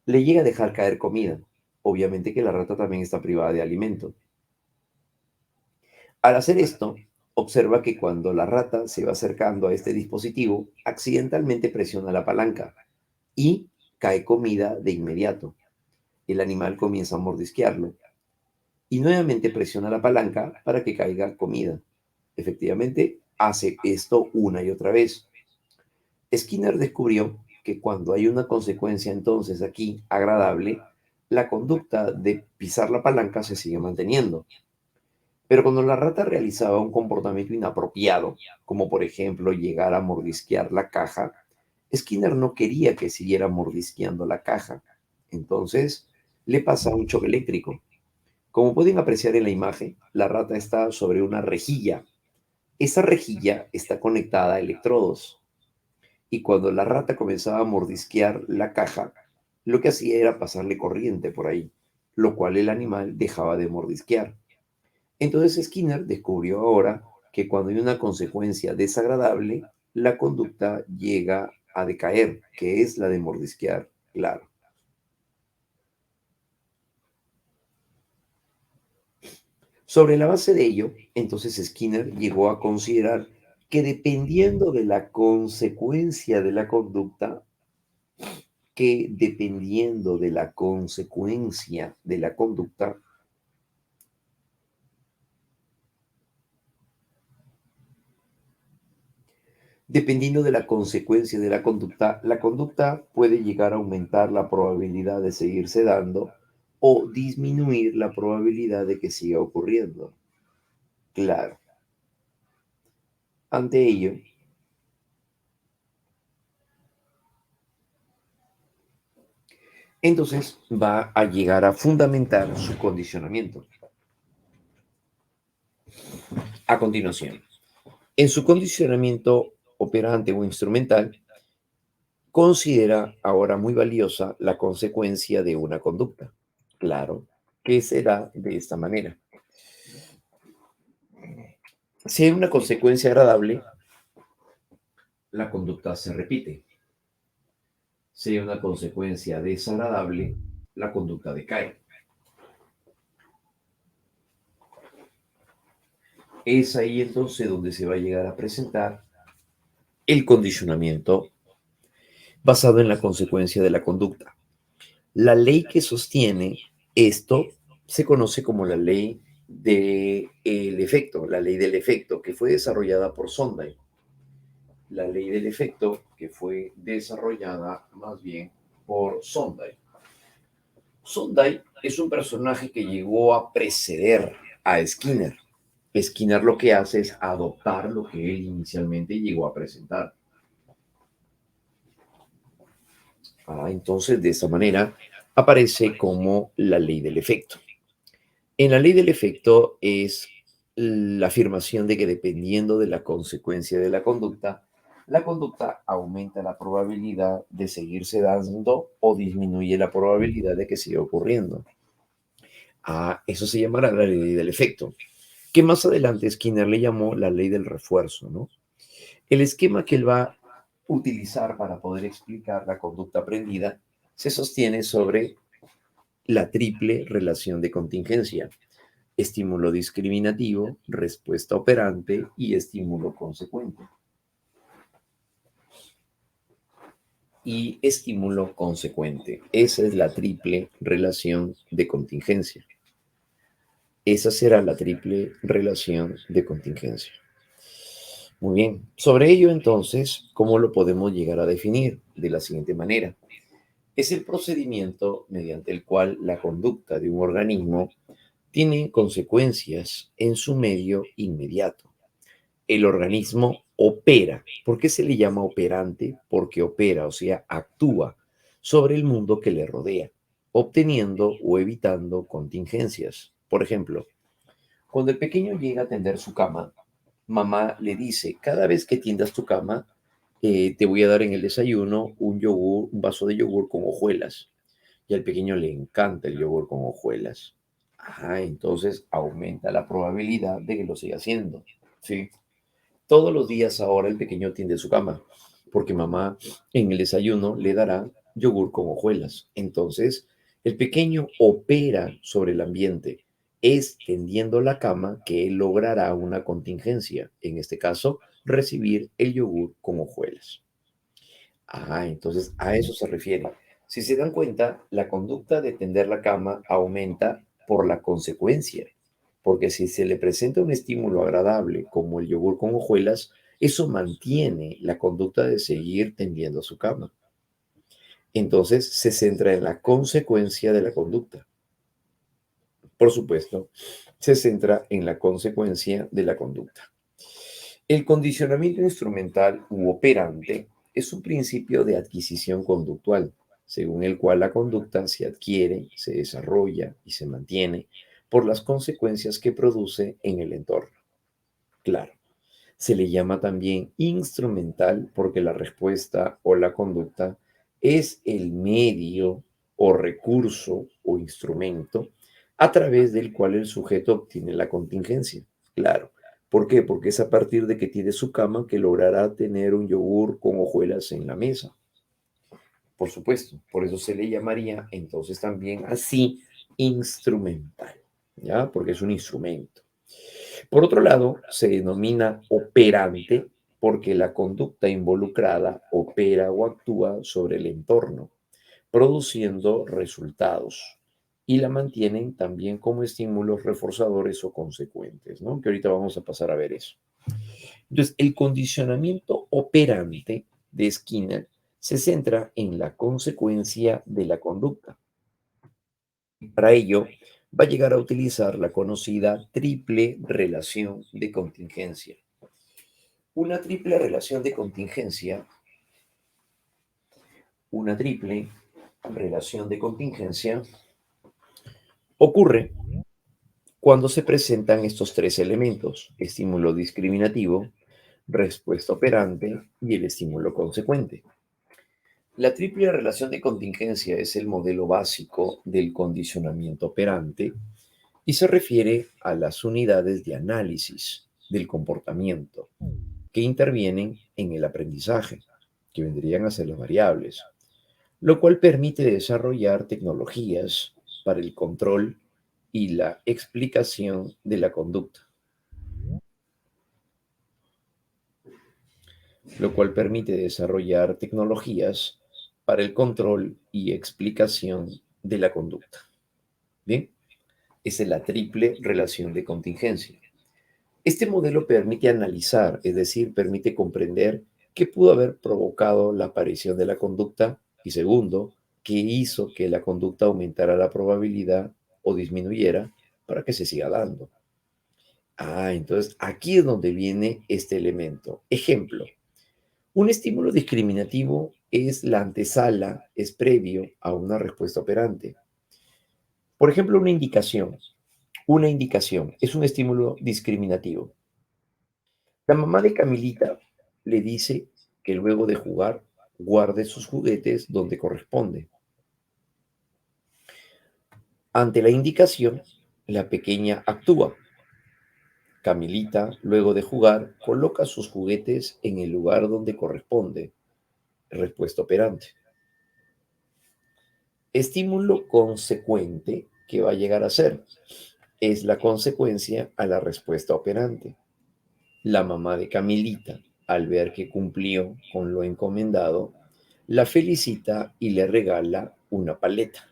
le llega a dejar caer comida. Obviamente que la rata también está privada de alimento. Al hacer esto, observa que cuando la rata se va acercando a este dispositivo, accidentalmente presiona la palanca y cae comida de inmediato. El animal comienza a mordisquearlo y nuevamente presiona la palanca para que caiga comida. Efectivamente, hace esto una y otra vez. Skinner descubrió que cuando hay una consecuencia entonces aquí agradable, la conducta de pisar la palanca se sigue manteniendo. Pero cuando la rata realizaba un comportamiento inapropiado, como por ejemplo llegar a mordisquear la caja, Skinner no quería que siguiera mordisqueando la caja. Entonces, le pasa un choque eléctrico. Como pueden apreciar en la imagen, la rata está sobre una rejilla. Esa rejilla está conectada a electrodos. Y cuando la rata comenzaba a mordisquear la caja, lo que hacía era pasarle corriente por ahí, lo cual el animal dejaba de mordisquear. Entonces Skinner descubrió ahora que cuando hay una consecuencia desagradable, la conducta llega a decaer, que es la de mordisquear, claro. Sobre la base de ello, entonces Skinner llegó a considerar que dependiendo de la consecuencia de la conducta, que dependiendo de la consecuencia de la conducta, dependiendo de la consecuencia de la conducta puede llegar a aumentar la probabilidad de seguirse dando o disminuir la probabilidad de que siga ocurriendo. Claro, ante ello, entonces va a llegar a fundamentar su condicionamiento. A continuación, en su condicionamiento operante o instrumental, considera ahora muy valiosa la consecuencia de una conducta. Claro, que será de esta manera. Si hay una consecuencia agradable, la conducta se repite. Si hay una consecuencia desagradable, la conducta decae. Es ahí entonces donde se va a llegar a presentar el condicionamiento basado en la consecuencia de la conducta. La ley que sostiene esto se conoce como la ley del efecto, la ley del efecto, que fue desarrollada por Sondheim. La ley del efecto que fue desarrollada más bien por Sondheim. Sondheim es un personaje que llegó a preceder a Skinner. Skinner lo que hace es adoptar lo que él inicialmente llegó a presentar. Entonces, de esta manera, aparece como la ley del efecto. En la ley del efecto es la afirmación de que dependiendo de la consecuencia de la conducta aumenta la probabilidad de seguirse dando o disminuye la probabilidad de que siga ocurriendo. Eso se llamará la ley del efecto, que más adelante Skinner le llamó la ley del refuerzo, ¿no? El esquema que él va a utilizar para poder explicar la conducta aprendida se sostiene sobre la triple relación de contingencia: estímulo discriminativo, respuesta operante y estímulo consecuente. Y estímulo consecuente. Esa es la triple relación de contingencia. Esa será la triple relación de contingencia. Muy bien. Sobre ello, entonces, ¿cómo lo podemos llegar a definir? De la siguiente manera. Es el procedimiento mediante el cual la conducta de un organismo tiene consecuencias en su medio inmediato. El organismo opera. ¿Por qué se le llama operante? Porque opera, o sea, actúa sobre el mundo que le rodea, obteniendo o evitando contingencias. Por ejemplo, cuando el pequeño llega a tender su cama, mamá le dice: cada vez que tiendas tu cama, te voy a dar en el desayuno un yogur, un vaso de yogur con hojuelas. Y al pequeño le encanta el yogur con hojuelas. Entonces aumenta la probabilidad de que lo siga haciendo. ¿Sí? Todos los días ahora el pequeño tiende su cama, porque mamá en el desayuno le dará yogur con hojuelas. Entonces, el pequeño opera sobre el ambiente. Es tendiendo la cama que él logrará una contingencia, en este caso, recibir el yogur con hojuelas. Entonces a eso se refiere. Si se dan cuenta, la conducta de tender la cama aumenta por la consecuencia, porque si se le presenta un estímulo agradable como el yogur con hojuelas, eso mantiene la conducta de seguir tendiendo su cama. Entonces se centra en la consecuencia de la conducta. Por supuesto, se centra en la consecuencia de la conducta. El condicionamiento instrumental u operante es un principio de adquisición conductual, según el cual la conducta se adquiere, se desarrolla y se mantiene por las consecuencias que produce en el entorno. Claro, se le llama también instrumental porque la respuesta o la conducta es el medio o recurso o instrumento a través del cual el sujeto obtiene la contingencia. Claro, ¿Por qué? Porque es a partir de que tiene su cama que logrará tener un yogur con hojuelas en la mesa. Por supuesto, por eso se le llamaría entonces también así instrumental, ¿ya? Porque es un instrumento. Por otro lado, se denomina operante porque la conducta involucrada opera o actúa sobre el entorno, produciendo resultados y la mantienen también como estímulos reforzadores o consecuentes, ¿no? Que ahorita vamos a pasar a ver eso. Entonces, el condicionamiento operante de Skinner se centra en la consecuencia de la conducta. Para ello, va a llegar a utilizar la conocida triple relación de contingencia. Una triple relación de contingencia, una triple relación de contingencia ocurre cuando se presentan estos tres elementos: estímulo discriminativo, respuesta operante y el estímulo consecuente. La triple relación de contingencia es el modelo básico del condicionamiento operante y se refiere a las unidades de análisis del comportamiento que intervienen en el aprendizaje, que vendrían a ser las variables, lo cual permite desarrollar tecnologías para el control y la explicación de la conducta, lo cual permite desarrollar tecnologías para el control y explicación de la conducta. Bien, esa es la triple relación de contingencia. Este modelo permite analizar, es decir, permite comprender qué pudo haber provocado la aparición de la conducta y segundo, qué hizo que la conducta aumentara la probabilidad o disminuyera para que se siga dando. Entonces aquí es donde viene este elemento. Ejemplo, un estímulo discriminativo es la antesala, es previo a una respuesta operante. Por ejemplo, una indicación. Una indicación es un estímulo discriminativo. La mamá de Camilita le dice que luego de jugar guarde sus juguetes donde corresponde. Ante la indicación, la pequeña actúa. Camilita, luego de jugar, coloca sus juguetes en el lugar donde corresponde. Respuesta operante. Estímulo consecuente que va a llegar a ser es la consecuencia a la respuesta operante. La mamá de Camilita, al ver que cumplió con lo encomendado, la felicita y le regala una paleta.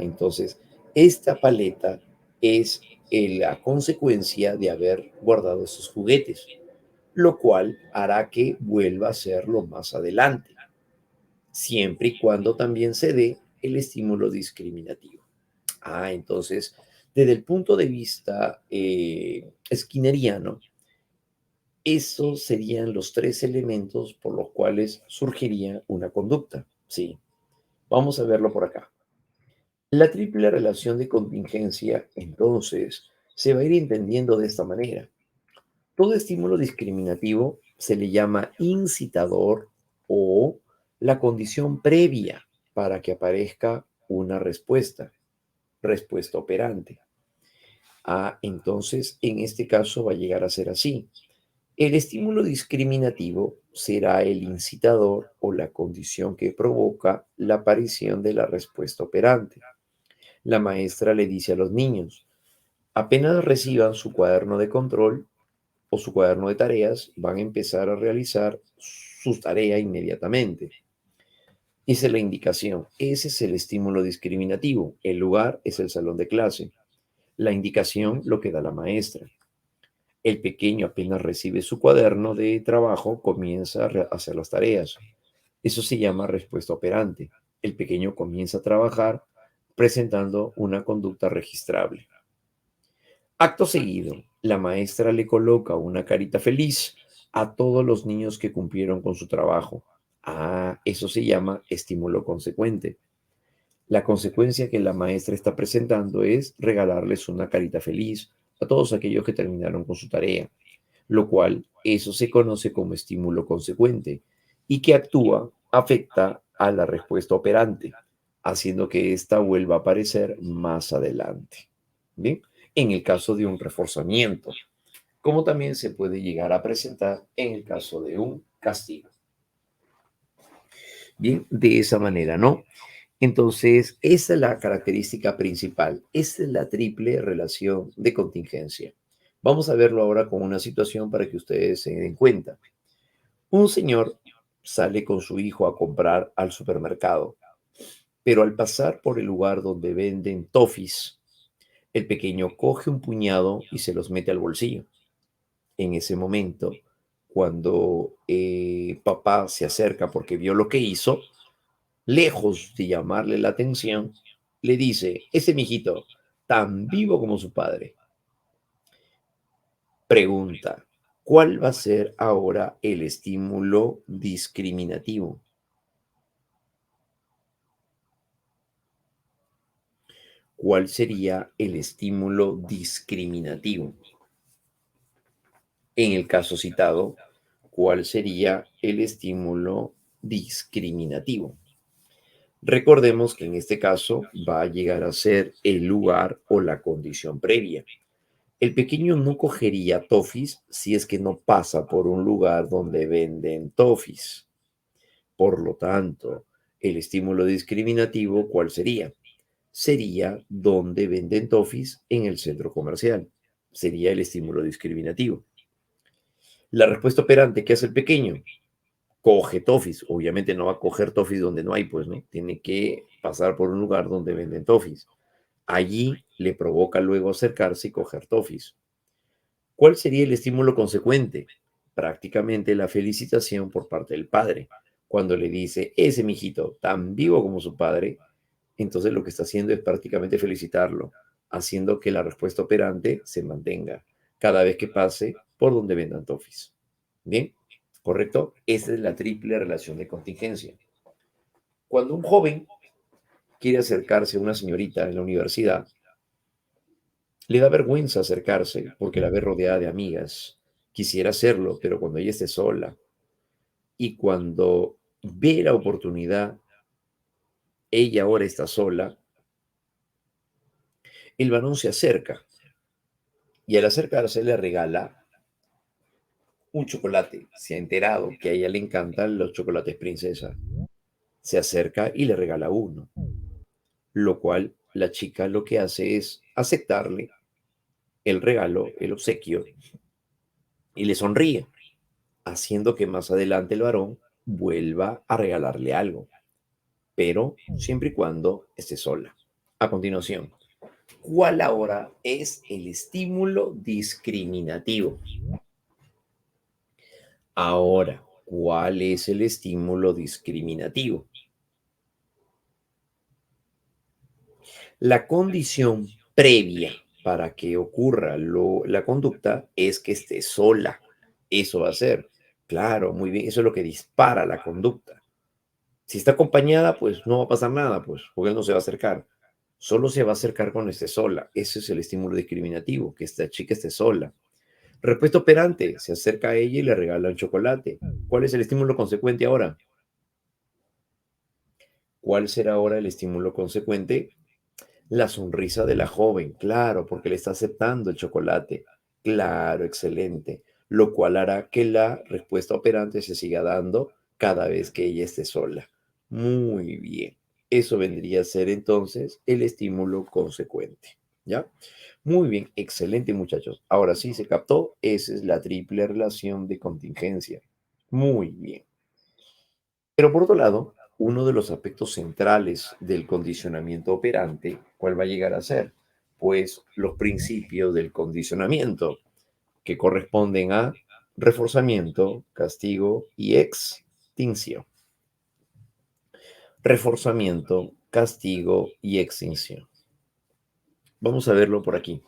Entonces, esta paleta es la consecuencia de haber guardado esos juguetes, lo cual hará que vuelva a hacerlo más adelante, siempre y cuando también se dé el estímulo discriminativo. Entonces, desde el punto de vista skinneriano, esos serían los tres elementos por los cuales surgiría una conducta. Sí, vamos a verlo por acá. La triple relación de contingencia, entonces, se va a ir entendiendo de esta manera. Todo estímulo discriminativo se le llama incitador o la condición previa para que aparezca una respuesta operante. Entonces, en este caso va a llegar a ser así. El estímulo discriminativo será el incitador o la condición que provoca la aparición de la respuesta operante. La maestra le dice a los niños, apenas reciban su cuaderno de control o su cuaderno de tareas, van a empezar a realizar sus tareas inmediatamente. Esa es la indicación. Ese es el estímulo discriminativo. El lugar es el salón de clase. La indicación lo que da la maestra. El pequeño apenas recibe su cuaderno de trabajo, comienza a hacer las tareas. Eso se llama respuesta operante. El pequeño comienza a trabajar presentando una conducta registrable. Acto seguido, la maestra le coloca una carita feliz a todos los niños que cumplieron con su trabajo. Eso se llama estímulo consecuente. La consecuencia que la maestra está presentando es regalarles una carita feliz a todos aquellos que terminaron con su tarea, lo cual eso se conoce como estímulo consecuente y que afecta a la respuesta operante, haciendo que ésta vuelva a aparecer más adelante. ¿Bien? En el caso de un reforzamiento. como también se puede llegar a presentar en el caso de un castigo. Bien, de esa manera, ¿no? Entonces, esa es la característica principal. Esa es la triple relación de contingencia. Vamos a verlo ahora con una situación para que ustedes se den cuenta. Un señor sale con su hijo a comprar al supermercado, pero al pasar por el lugar donde venden toffees, el pequeño coge un puñado y se los mete al bolsillo. En ese momento, cuando papá se acerca porque vio lo que hizo, lejos de llamarle la atención, le dice, ese mijito, tan vivo como su padre. Pregunta, ¿cuál va a ser ahora el estímulo discriminativo? ¿Cuál sería el estímulo discriminativo? En el caso citado, ¿cuál sería el estímulo discriminativo? Recordemos que en este caso va a llegar a ser el lugar o la condición previa. El pequeño no cogería toffees si es que no pasa por un lugar donde venden toffees. Por lo tanto, el estímulo discriminativo, ¿cuál sería? Sería donde venden toffees en el centro comercial. Sería el estímulo discriminativo. La respuesta operante, ¿qué hace el pequeño? Coge toffees. Obviamente no va a coger toffees donde no hay, pues, ¿no? Tiene que pasar por un lugar donde venden toffees. Allí le provoca luego acercarse y coger toffees. ¿Cuál sería el estímulo consecuente? Prácticamente la felicitación por parte del padre. Cuando le dice, ese mijito, tan vivo como su padre, entonces lo que está haciendo es prácticamente felicitarlo, haciendo que la respuesta operante se mantenga cada vez que pase por donde vendan toffees. ¿Bien? ¿Correcto? Esa es la triple relación de contingencia. Cuando un joven quiere acercarse a una señorita en la universidad, le da vergüenza acercarse porque la ve rodeada de amigas. Quisiera hacerlo, pero cuando ella esté sola y cuando ve la oportunidad, ella ahora está sola, el varón se acerca y al acercarse le regala un chocolate. Se ha enterado que a ella le encantan los chocolates princesa. Se acerca y le regala uno, lo cual la chica lo que hace es aceptarle el regalo, el obsequio, y le sonríe, haciendo que más adelante el varón vuelva a regalarle algo, pero siempre y cuando esté sola. A continuación, ¿cuál ahora es el estímulo discriminativo? Ahora, ¿cuál es el estímulo discriminativo? La condición previa para que ocurra la conducta es que esté sola. Eso va a ser. Claro, muy bien, eso es lo que dispara la conducta. Si está acompañada, pues no va a pasar nada, pues, porque él no se va a acercar. Solo se va a acercar cuando esté sola. Ese es el estímulo discriminativo, que esta chica esté sola. Respuesta operante, se acerca a ella y le regala un chocolate. ¿Cuál es el estímulo consecuente ahora? ¿Cuál será ahora el estímulo consecuente? La sonrisa de la joven, claro, porque le está aceptando el chocolate. Claro, excelente. Lo cual hará que la respuesta operante se siga dando cada vez que ella esté sola. Muy bien. Eso vendría a ser entonces el estímulo consecuente. ¿Ya? Muy bien, excelente muchachos. Ahora sí se captó. Esa es la triple relación de contingencia. Muy bien. Pero por otro lado, uno de los aspectos centrales del condicionamiento operante, ¿cuál va a llegar a ser? Pues los principios del condicionamiento, que corresponden a reforzamiento, castigo y extinción. Reforzamiento, castigo y extinción. Vamos a verlo por aquí.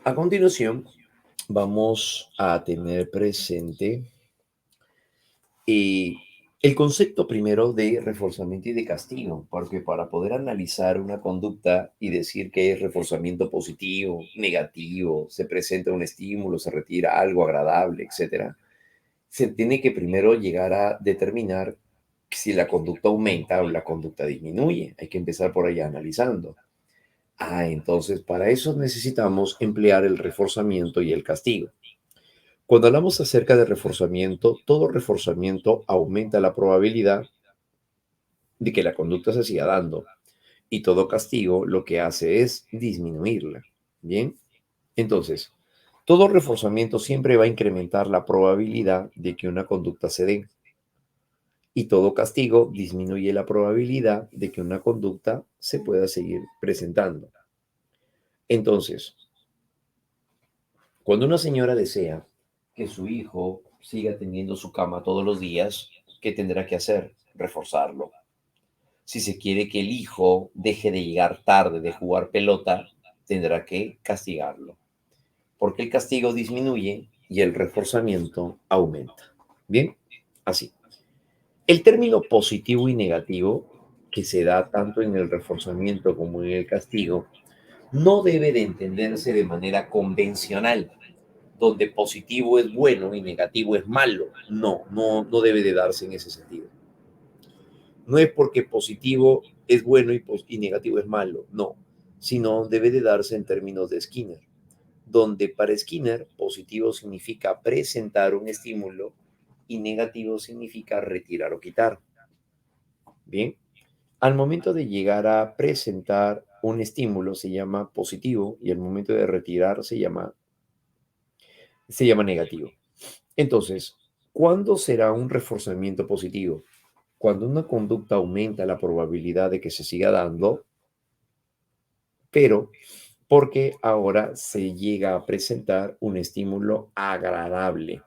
A continuación, vamos a tener presente El concepto primero de reforzamiento y de castigo, porque para poder analizar una conducta y decir que es reforzamiento positivo, negativo, se presenta un estímulo, se retira algo agradable, etcétera, se tiene que primero llegar a determinar si la conducta aumenta o la conducta disminuye. Hay que empezar por allá analizando. Entonces para eso necesitamos emplear el reforzamiento y el castigo. Cuando hablamos acerca de reforzamiento, todo reforzamiento aumenta la probabilidad de que la conducta se siga dando y todo castigo lo que hace es disminuirla. Bien, entonces, todo reforzamiento siempre va a incrementar la probabilidad de que una conducta se dé y todo castigo disminuye la probabilidad de que una conducta se pueda seguir presentando. Entonces, cuando una señora desea que su hijo siga teniendo su cama todos los días, ¿qué tendrá que hacer? Reforzarlo. Si se quiere que el hijo deje de llegar tarde de jugar pelota, tendrá que castigarlo, porque el castigo disminuye y el reforzamiento aumenta. Bien, así. El término positivo y negativo, que se da tanto en el reforzamiento como en el castigo, no debe de entenderse de manera convencional, donde positivo es bueno y negativo es malo. No debe de darse en ese sentido. No es porque positivo es bueno y negativo es malo, no, sino debe de darse en términos de Skinner, donde para Skinner positivo significa presentar un estímulo y negativo significa retirar o quitar. Bien, al momento de llegar a presentar un estímulo se llama positivo y al momento de retirar se llama negativo. Entonces, ¿cuándo será un reforzamiento positivo? Cuando una conducta aumenta la probabilidad de que se siga dando, pero porque ahora se llega a presentar un estímulo agradable.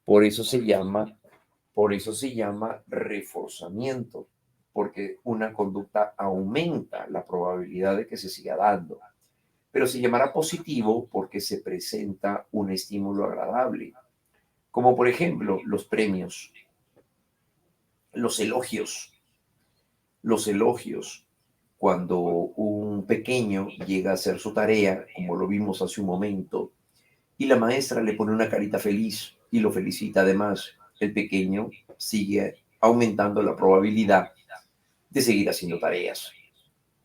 Por eso se llama, por eso se llama reforzamiento, porque una conducta aumenta la probabilidad de que se siga dando. Pero se llamará positivo porque se presenta un estímulo agradable, como por ejemplo los premios, los elogios. Los elogios, cuando un pequeño llega a hacer su tarea, como lo vimos hace un momento, y la maestra le pone una carita feliz y lo felicita además, el pequeño sigue aumentando la probabilidad de seguir haciendo tareas.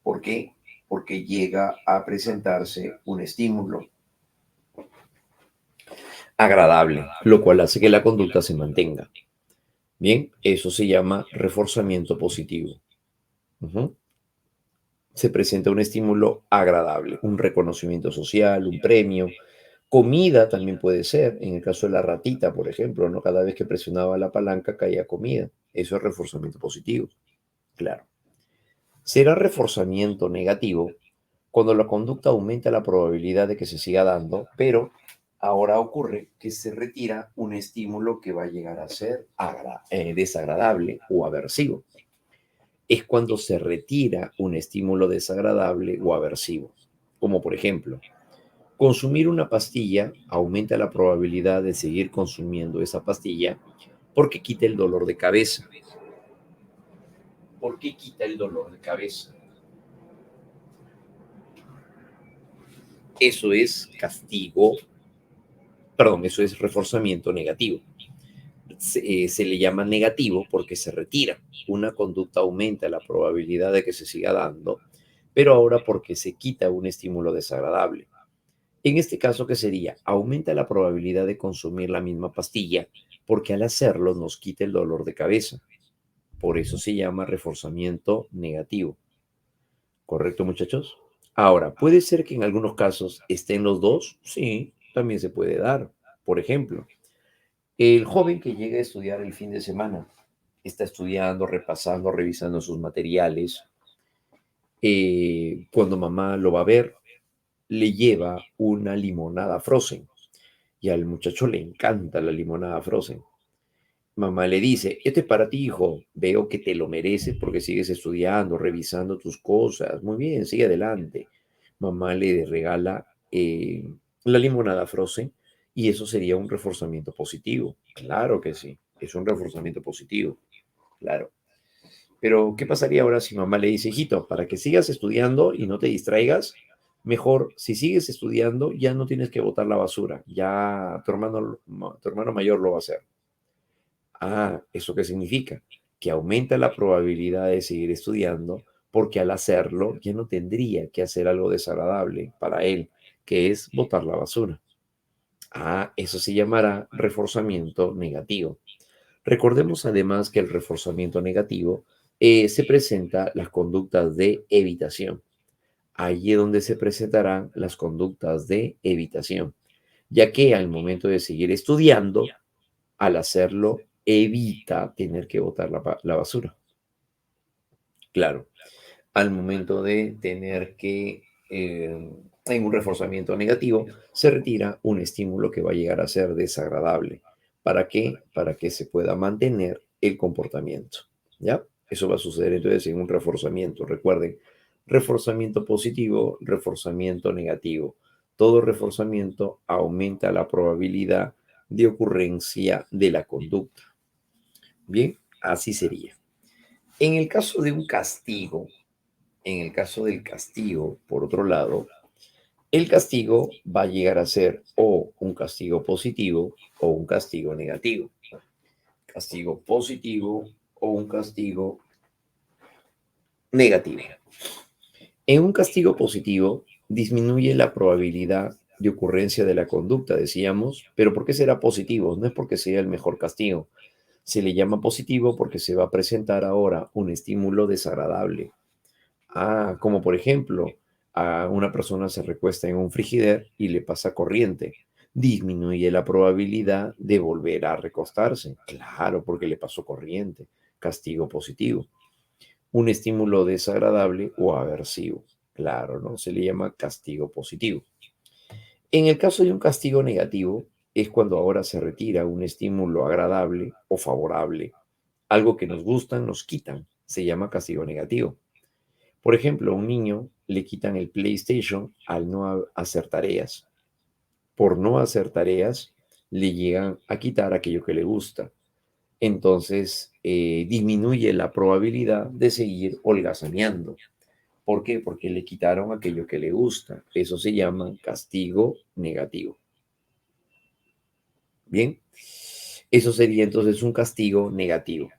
¿Por qué? Porque llega a presentarse un estímulo agradable, lo cual hace que la conducta se mantenga. Bien, eso se llama reforzamiento positivo. Ujú. Se presenta un estímulo agradable, un reconocimiento social, un premio, comida también puede ser, en el caso de la ratita, por ejemplo, ¿no? Cada vez que presionaba la palanca caía comida. Eso es reforzamiento positivo, claro. Será reforzamiento negativo cuando la conducta aumenta la probabilidad de que se siga dando, pero ahora ocurre que se retira un estímulo que va a llegar a ser desagradable o aversivo. Es cuando se retira un estímulo desagradable o aversivo, como por ejemplo, consumir una pastilla aumenta la probabilidad de seguir consumiendo esa pastilla porque quita el dolor de cabeza. ¿Por qué quita el dolor de cabeza? Eso es castigo, perdón, eso es reforzamiento negativo. Se le llama negativo porque se retira. Una conducta aumenta la probabilidad de que se siga dando, pero ahora porque se quita un estímulo desagradable. En este caso, ¿qué sería? Aumenta la probabilidad de consumir la misma pastilla porque al hacerlo nos quita el dolor de cabeza. Por eso se llama reforzamiento negativo. ¿Correcto, muchachos? Ahora, ¿puede ser que en algunos casos estén los dos? Sí, también se puede dar. Por ejemplo, el joven que llega a estudiar el fin de semana, está estudiando, repasando, revisando sus materiales. Cuando mamá lo va a ver, le lleva una limonada Frozen y al muchacho le encanta la limonada Frozen. Mamá le dice, este es para ti, hijo, veo que te lo mereces porque sigues estudiando, revisando tus cosas. Muy bien, sigue adelante. Mamá le regala la limonada Frozen y eso sería un reforzamiento positivo. Claro que sí, es un reforzamiento positivo. claro. Pero, ¿qué pasaría ahora si mamá le dice, hijito, para que sigas estudiando y no te distraigas, mejor si sigues estudiando ya no tienes que botar la basura, ya tu hermano mayor lo va a hacer? Ah, ¿eso qué significa? Que aumenta la probabilidad de seguir estudiando porque al hacerlo ya no tendría que hacer algo desagradable para él, que es botar la basura. Ah, eso se llamará reforzamiento negativo. Recordemos además que el reforzamiento negativo se presenta las conductas de evitación. Allí es donde se presentarán las conductas de evitación, ya que al momento de seguir estudiando, al hacerlo, evita tener que botar la basura. Claro, al momento de tener que, en un reforzamiento negativo, se retira un estímulo que va a llegar a ser desagradable. ¿Para qué? Para que se pueda mantener el comportamiento. ¿Ya? Eso va a suceder entonces en un reforzamiento. Recuerden, reforzamiento positivo, reforzamiento negativo. Todo reforzamiento aumenta la probabilidad de ocurrencia de la conducta. Bien, así sería. En el caso de un castigo, en el caso del castigo, por otro lado, el castigo va a llegar a ser o un castigo positivo o un castigo negativo. Castigo positivo o un castigo negativo. En un castigo positivo disminuye la probabilidad de ocurrencia de la conducta, decíamos, pero ¿por qué será positivo? No es porque sea el mejor castigo. Se le llama positivo porque se va a presentar ahora un estímulo desagradable. Ah, como por ejemplo, a una persona se recuesta en un frigider y le pasa corriente. Disminuye la probabilidad de volver a recostarse. Claro, porque le pasó corriente. Castigo positivo. Un estímulo desagradable o aversivo. Claro, ¿no? Se le llama castigo positivo. En el caso de un castigo negativo, es cuando ahora se retira un estímulo agradable o favorable. Algo que nos gustan, nos quitan. Se llama castigo negativo. Por ejemplo, a un niño le quitan el PlayStation al no hacer tareas. Por no hacer tareas, le llegan a quitar aquello que le gusta. Entonces, disminuye la probabilidad de seguir holgazaneando. ¿Por qué? Porque le quitaron aquello que le gusta. Eso se llama castigo negativo. Bien, eso sería entonces un castigo negativo.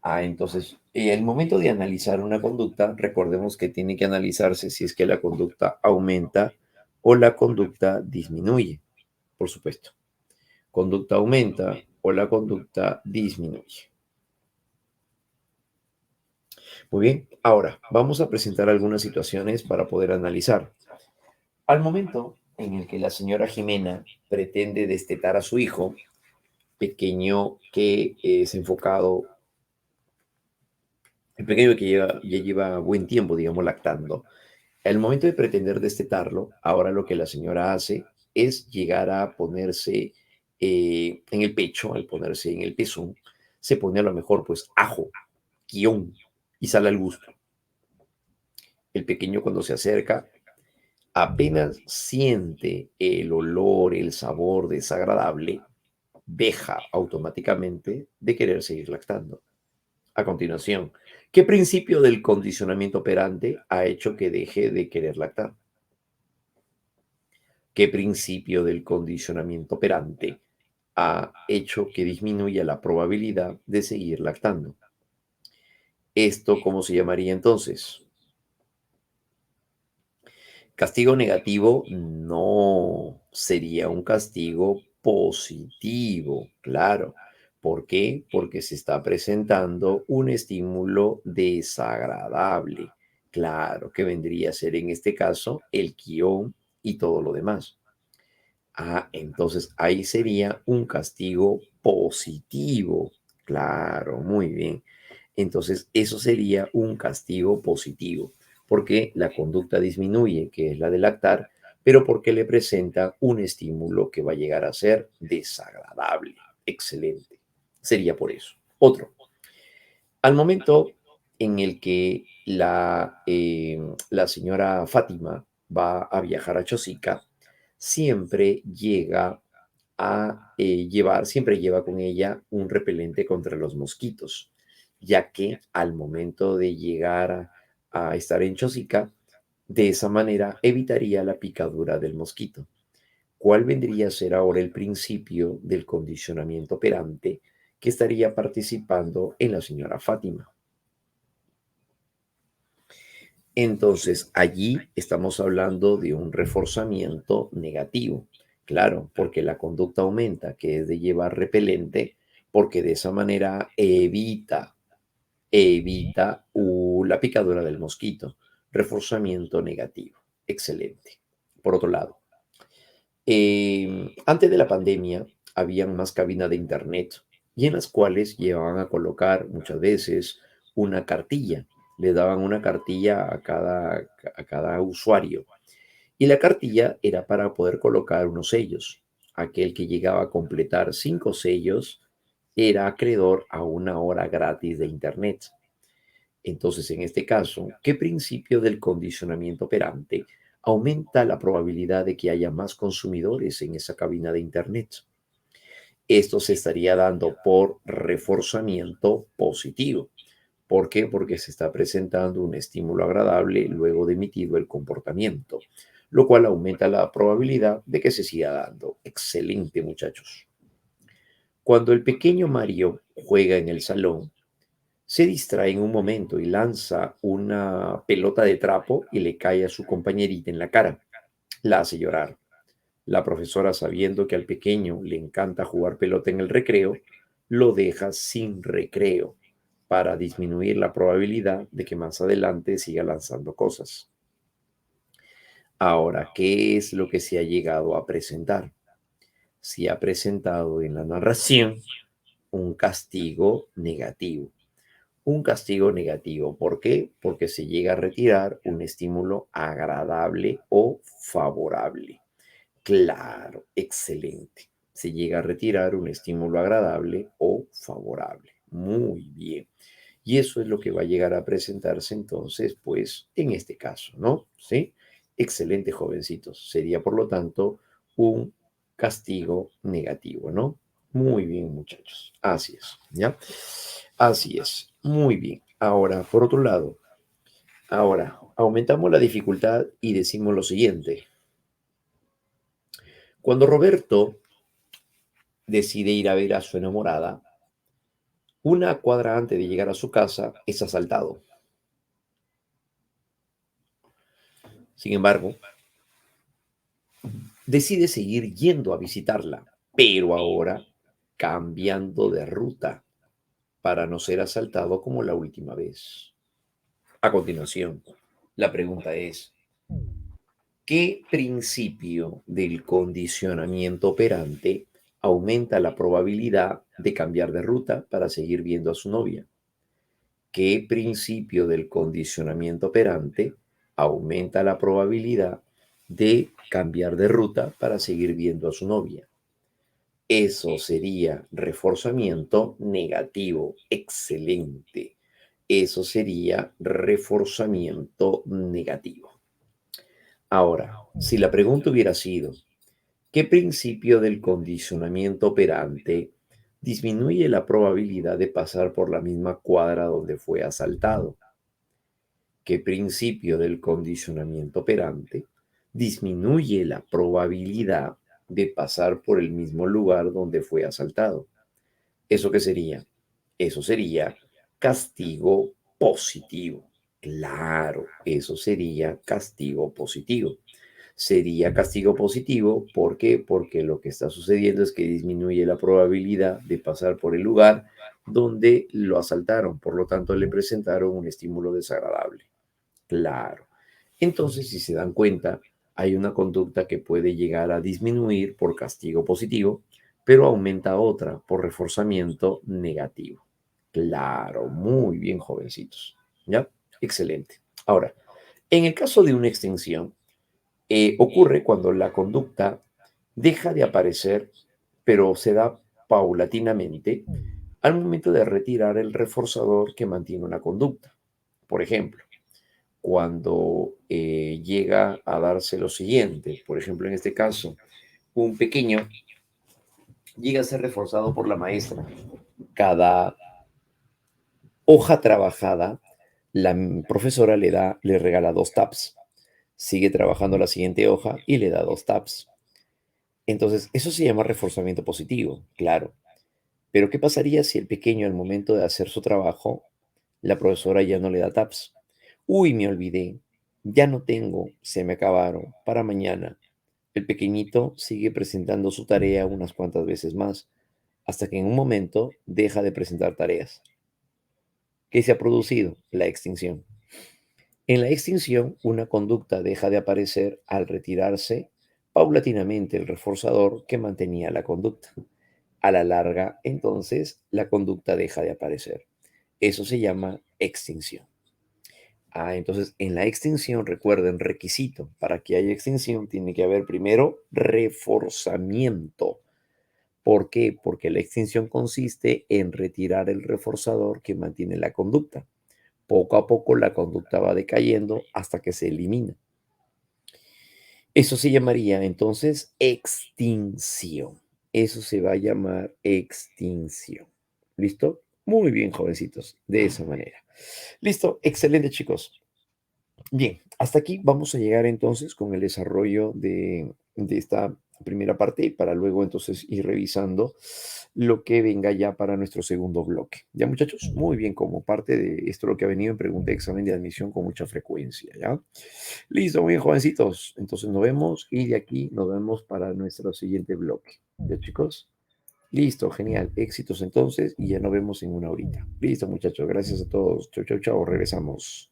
Ah, entonces, el momento de analizar una conducta, recordemos que tiene que analizarse si es que la conducta aumenta o la conducta disminuye, por supuesto. Conducta aumenta o la conducta disminuye. Muy bien, ahora vamos a presentar algunas situaciones para poder analizar. Al momento en el que la señora Jimena pretende destetar a su hijo, pequeño que es enfocado, el pequeño que ya lleva buen tiempo, digamos, lactando. Al momento de pretender destetarlo, ahora lo que la señora hace es llegar a ponerse en el pecho, al ponerse en el pezón, se pone a lo mejor pues ajo, guión y sale al gusto. El pequeño cuando se acerca, apenas siente el olor, el sabor desagradable, deja automáticamente de querer seguir lactando. A continuación, ¿qué principio del condicionamiento operante ha hecho que deje de querer lactar? ¿Qué principio del condicionamiento operante ha hecho que disminuya la probabilidad de seguir lactando? ¿Esto cómo se llamaría entonces? Castigo negativo no sería un castigo positivo, claro. ¿Por qué? Porque se está presentando un estímulo desagradable. Claro, que vendría a ser en este caso el guión y todo lo demás. Ah, entonces ahí sería un castigo positivo. Claro, muy bien. Entonces eso sería un castigo positivo, porque la conducta disminuye, que es la de lactar, pero porque le presenta un estímulo que va a llegar a ser desagradable. Excelente. Sería por eso. Otro. Al momento en el que la señora Fátima va a viajar a Chosica, siempre llega siempre lleva con ella un repelente contra los mosquitos. ya que al momento de llegar a estar en Chosica, de esa manera evitaría la picadura del mosquito. ¿Cuál vendría a ser ahora el principio del condicionamiento operante que estaría participando en la señora Fátima? Entonces, allí estamos hablando de un reforzamiento negativo. Claro, porque la conducta aumenta, que es de llevar repelente, porque de esa manera evita la picadura del mosquito. Reforzamiento negativo. Excelente. Por otro lado, antes de la pandemia, habían más cabinas de internet y en las cuales llevaban a colocar muchas veces una cartilla. Le daban una cartilla a cada usuario. Y la cartilla era para poder colocar unos sellos. Aquel que llegaba a completar 5 sellos era acreedor a una hora gratis de internet. Entonces, en este caso, ¿qué principio del condicionamiento operante aumenta la probabilidad de que haya más consumidores en esa cabina de Internet? Esto se estaría dando por reforzamiento positivo. ¿Por qué? Porque se está presentando un estímulo agradable luego de emitido el comportamiento, lo cual aumenta la probabilidad de que se siga dando. Excelente, muchachos. Cuando el pequeño Mario juega en el salón, se distrae en un momento y lanza una pelota de trapo y le cae a su compañerita en la cara. La hace llorar. La profesora, sabiendo que al pequeño le encanta jugar pelota en el recreo, lo deja sin recreo para disminuir la probabilidad de que más adelante siga lanzando cosas. Ahora, ¿qué es lo que se ha llegado a presentar? Se ha presentado en la narración un castigo negativo. Un castigo negativo. ¿Por qué? Porque se llega a retirar un estímulo agradable o favorable. Claro, excelente. Se llega a retirar un estímulo agradable o favorable. Muy bien. Y eso es lo que va a llegar a presentarse entonces, pues, en este caso, ¿no? ¿Sí? Excelente, jovencitos. Sería, por lo tanto, un castigo negativo, ¿no? Muy bien, muchachos. Así es, ¿ya? Así es. Muy bien. Ahora, por otro lado, ahora aumentamos la dificultad y decimos lo siguiente. Cuando Roberto decide ir a ver a su enamorada, una cuadra antes de llegar a su casa es asaltado. Sin embargo, decide seguir yendo a visitarla, pero ahora cambiando de ruta para no ser asaltado como la última vez. A continuación, la pregunta es, ¿qué principio del condicionamiento operante aumenta la probabilidad de cambiar de ruta para seguir viendo a su novia? ¿Qué principio del condicionamiento operante aumenta la probabilidad de cambiar de ruta para seguir viendo a su novia? Eso sería reforzamiento negativo. Excelente. Eso sería reforzamiento negativo. Ahora, si la pregunta hubiera sido, ¿qué principio del condicionamiento operante disminuye la probabilidad de pasar por la misma cuadra donde fue asaltado? ¿Qué principio del condicionamiento operante disminuye la probabilidad de pasar por el mismo lugar donde fue asaltado? ¿Eso qué sería? Eso sería castigo positivo. Claro, eso sería castigo positivo. Sería castigo positivo, ¿por qué? Porque lo que está sucediendo es que disminuye la probabilidad de pasar por el lugar donde lo asaltaron, por lo tanto le presentaron un estímulo desagradable. Claro. Entonces, si se dan cuenta, hay una conducta que puede llegar a disminuir por castigo positivo, pero aumenta otra por reforzamiento negativo. Claro, muy bien, jovencitos. ¿Ya? Excelente. Ahora, en el caso de una extinción, ocurre cuando la conducta deja de aparecer, pero se da paulatinamente al momento de retirar el reforzador que mantiene una conducta. Por ejemplo, cuando llega a darse lo siguiente, por ejemplo, en este caso, un pequeño llega a ser reforzado por la maestra cada Hoja trabajada, la profesora le regala 2 tabs. Sigue trabajando la siguiente hoja y le da 2 tabs. Entonces, eso se llama reforzamiento positivo, claro. Pero ¿qué pasaría si el pequeño al momento de hacer su trabajo, la profesora ya no le da tabs? Uy, me olvidé, ya no tengo, se me acabaron, para mañana. El pequeñito sigue presentando su tarea unas cuantas veces más, hasta que en un momento deja de presentar tareas. ¿Qué se ha producido? La extinción. En la extinción, una conducta deja de aparecer al retirarse paulatinamente el reforzador que mantenía la conducta. A la larga, entonces, la conducta deja de aparecer. Eso se llama extinción. Entonces, en la extinción, recuerden, requisito para que haya extinción, tiene que haber primero reforzamiento. ¿Por qué? Porque la extinción consiste en retirar el reforzador que mantiene la conducta. Poco a poco la conducta va decayendo hasta que se elimina. Eso se llamaría entonces extinción. Eso se va a llamar extinción. ¿Listo? Muy bien, jovencitos, de esa manera. Listo, excelente, chicos. Bien, hasta aquí vamos a llegar entonces con el desarrollo de esta primera parte para luego entonces ir revisando lo que venga ya para nuestro segundo bloque. Ya muchachos, muy bien, como parte de esto lo que ha venido en pregunta de examen de admisión con mucha frecuencia, ¿ya? Listo, muy bien, jovencitos. Entonces nos vemos y de aquí nos vemos para nuestro siguiente bloque. ¿Ya chicos? Listo, genial. Éxitos entonces y ya nos vemos en una horita. Listo, muchachos. Gracias a todos. Chau, chau, chau. Regresamos.